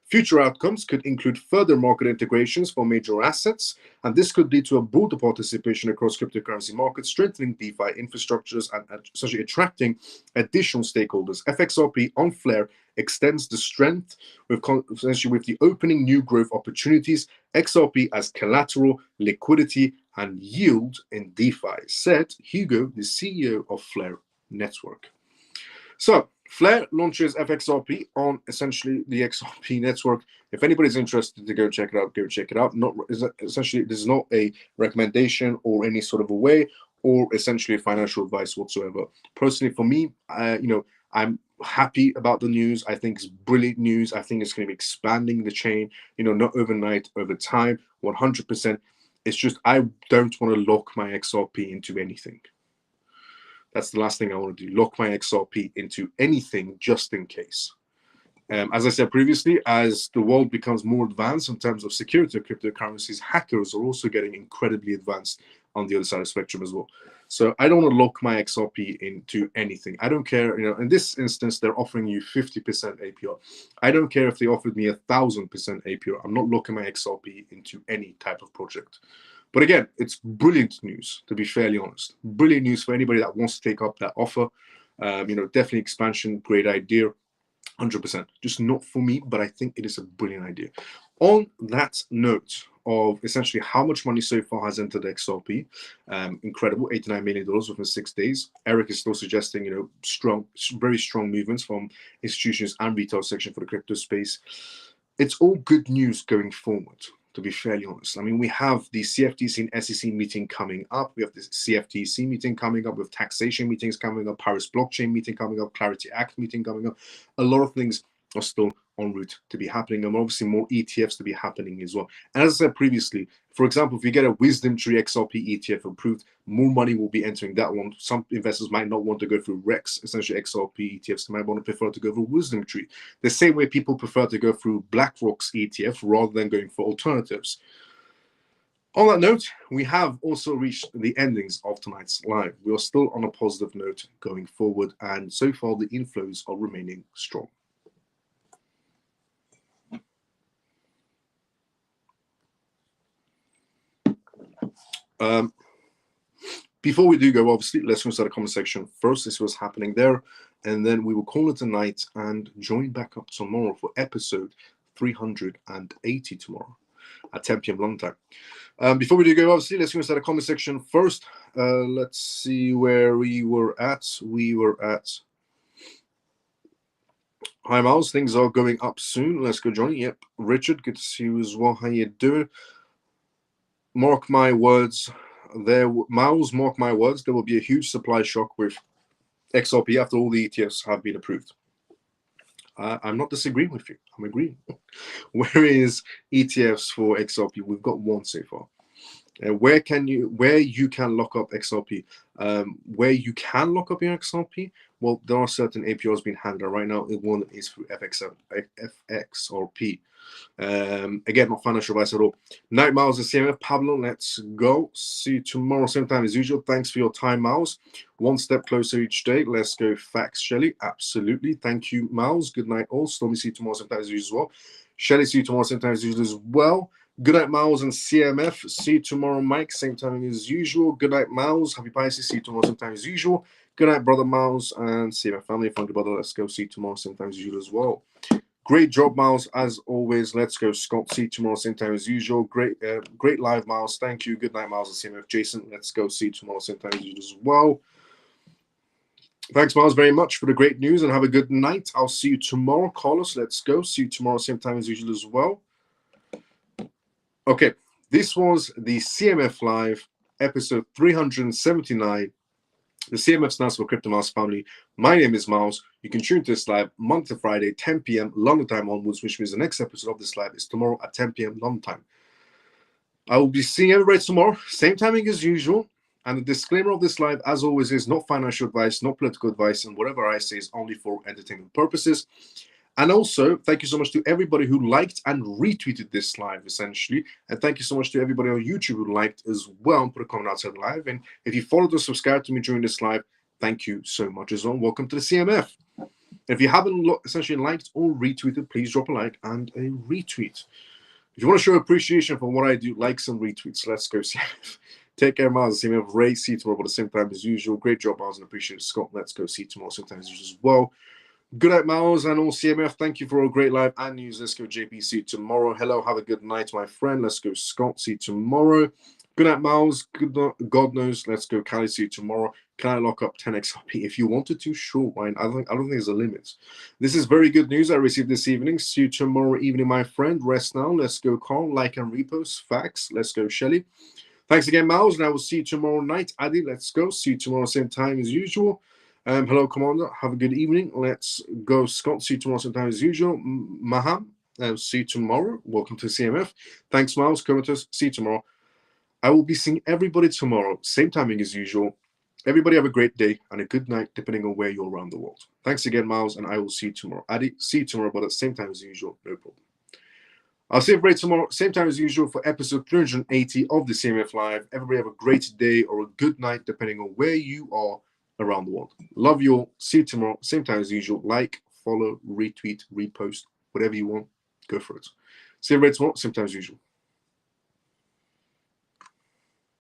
Future outcomes could include further market integrations for major assets, and this could lead to a broader participation across cryptocurrency markets, strengthening DeFi infrastructures and essentially attracting additional stakeholders. FXRP on Flare extends the strength with the opening new growth opportunities, XRP as collateral, liquidity, and yield in DeFi, said Hugo, the CEO of Flare Network. So Flare launches FXRP on essentially the XRP network. If anybody's interested to go check it out, go check it out. Not essentially, this is not a recommendation or any sort of a way or essentially financial advice whatsoever. Personally, for me, I'm happy about the news. I think it's brilliant news. I think it's going to be expanding the chain, not overnight, over time, 100%. It's just I don't want to lock my XRP into anything. That's the last thing I want to do, lock my XRP into anything just in case. As I said previously, as the world becomes more advanced in terms of security of cryptocurrencies, hackers are also getting incredibly advanced on the other side of the spectrum as well. So I don't want to lock my XRP into anything. I don't care, in this instance, they're offering you 50% APR. I don't care if they offered me 1,000% APR. I'm not locking my XRP into any type of project. But again, it's brilliant news, to be fairly honest. Brilliant news for anybody that wants to take up that offer. Definitely expansion, great idea, 100%. Just not for me, but I think it is a brilliant idea. On that note of essentially how much money so far has entered XRP, incredible, $89 million within 6 days. Eric is still suggesting, very strong movements from institutions and retail section for the crypto space. It's all good news going forward, to be fairly honest. I mean, we have the CFTC and SEC meeting coming up. We have the CFTC meeting coming up, with taxation meetings coming up, Paris blockchain meeting coming up, Clarity Act meeting coming up. A lot of things are still en route to be happening, and obviously more ETFs to be happening as well. And as I said previously, for example, if you get a Wisdom Tree XRP ETF approved, more money will be entering that one. Some investors might not want to go through REX, essentially XRP ETFs. They might want to prefer to go for Wisdom Tree. The same way people prefer to go through BlackRock's ETF rather than going for alternatives. On that note, we have also reached the endings of tonight's live. We are still on a positive note going forward, and so far the inflows are remaining strong. Before we do go, obviously, let's go to the comment section first. This was happening there, and then we will call it a night and join back up tomorrow for episode 380 tomorrow at 10 p.m. London time. Before we do go, obviously, let's go to the comment section first. Let's see where we were at. We were at hi, Miles. Things are going up soon. Let's go, Johnny. Yep. Richard, good to see you as well. How you doing? Mark my words. Miles, mark my words, there will be a huge supply shock with XRP after all the ETFs have been approved. I'm not disagreeing with you. I'm agreeing. Where is ETFs for XRP? We've got one so far. Where you can lock up XRP? Where you can lock up your XRP? Well, there are certain APRs being handled right now. One is through FXRP. Again, not financial advice at all. Night, Miles and CMF. Pablo, let's go. See you tomorrow, same time as usual. Thanks for your time, Miles. One step closer each day. Let's go. Facts, Shelly. Absolutely. Thank you, Miles. Good night, all. Stormy, see you tomorrow, same time as usual as well. Shelly, see you tomorrow, same time as usual as well. Good night, Miles and CMF. See you tomorrow, Mike. Same time as usual. Good night, Miles. Happy Pisces. See you tomorrow, same time as usual. Good night, brother Miles and CMF family. Funky brother. Let's go. See you tomorrow, same time as usual as well. Great job, Miles, as always. Let's go, Scott. See you tomorrow, same time as usual. Great live, Miles. Thank you. Good night, Miles and CMF. Jason, let's go. See you tomorrow, same time as usual as well. Thanks, Miles, very much for the great news, and have a good night. I'll see you tomorrow. Carlos, let's go. See you tomorrow, same time as usual as well. Okay, this was the CMF Live, episode 379. The CMF stands for Crypto Miles Family. My name is Miles. You can tune to this live Monday to Friday, 10 p.m. London time onwards, which means the next episode of this live is tomorrow at 10 p.m. London time. I will be seeing everybody tomorrow, same timing as usual. And the disclaimer of this live, as always, is not financial advice, not political advice, and whatever I say is only for entertainment purposes. And also, thank you so much to everybody who liked and retweeted this live, essentially. And thank you so much to everybody on YouTube who liked as well and put a comment outside the live. And if you followed or subscribed to me during this live, thank you so much as well. Welcome to the CMF. If you haven't essentially liked or retweeted, please drop a like and a retweet. If you want to show appreciation for what I do, likes and retweets. Let's go, CMF. Take care, Miles. CMF. Ray, see you tomorrow at the same time as usual. Great job, Miles, and appreciate it. Scott, let's go. See you tomorrow, same time as usual as well. Good night, Miles, and all CMF. Thank you for a great live and news. Let's go, JP. See you tomorrow. Hello, have a good night, my friend. Let's go, Scott. See you tomorrow. Good night, Miles. God knows. Let's go. Cali, see you tomorrow. Can I lock up 10 XRP? If you wanted to, sure. Why? I don't think there's a limit. This is very good news I received this evening. See you tomorrow evening, my friend. Rest now. Let's go, Carl. Like and repost. Facts. Let's go, Shelly. Thanks again, Miles, and I will see you tomorrow night. Adi, let's go. See you tomorrow, same time as usual. Hello, Commander. Have a good evening. Let's go, Scott. See you tomorrow, same time as usual. Maham, see you tomorrow. Welcome to CMF. Thanks, Miles. Comatose. See you tomorrow. I will be seeing everybody tomorrow, same timing as usual. Everybody have a great day and a good night, depending on where you're around the world. Thanks again, Miles, and I will see you tomorrow. Adi, see you tomorrow, but at the same time as usual, no problem. I'll see everybody tomorrow, same time as usual, for episode 380 of the CMF Live. Everybody have a great day or a good night, depending on where you are around the world. Love you all. See you tomorrow, same time as usual. Like, follow, retweet, repost, whatever you want, go for it. See everybody tomorrow, same time as usual.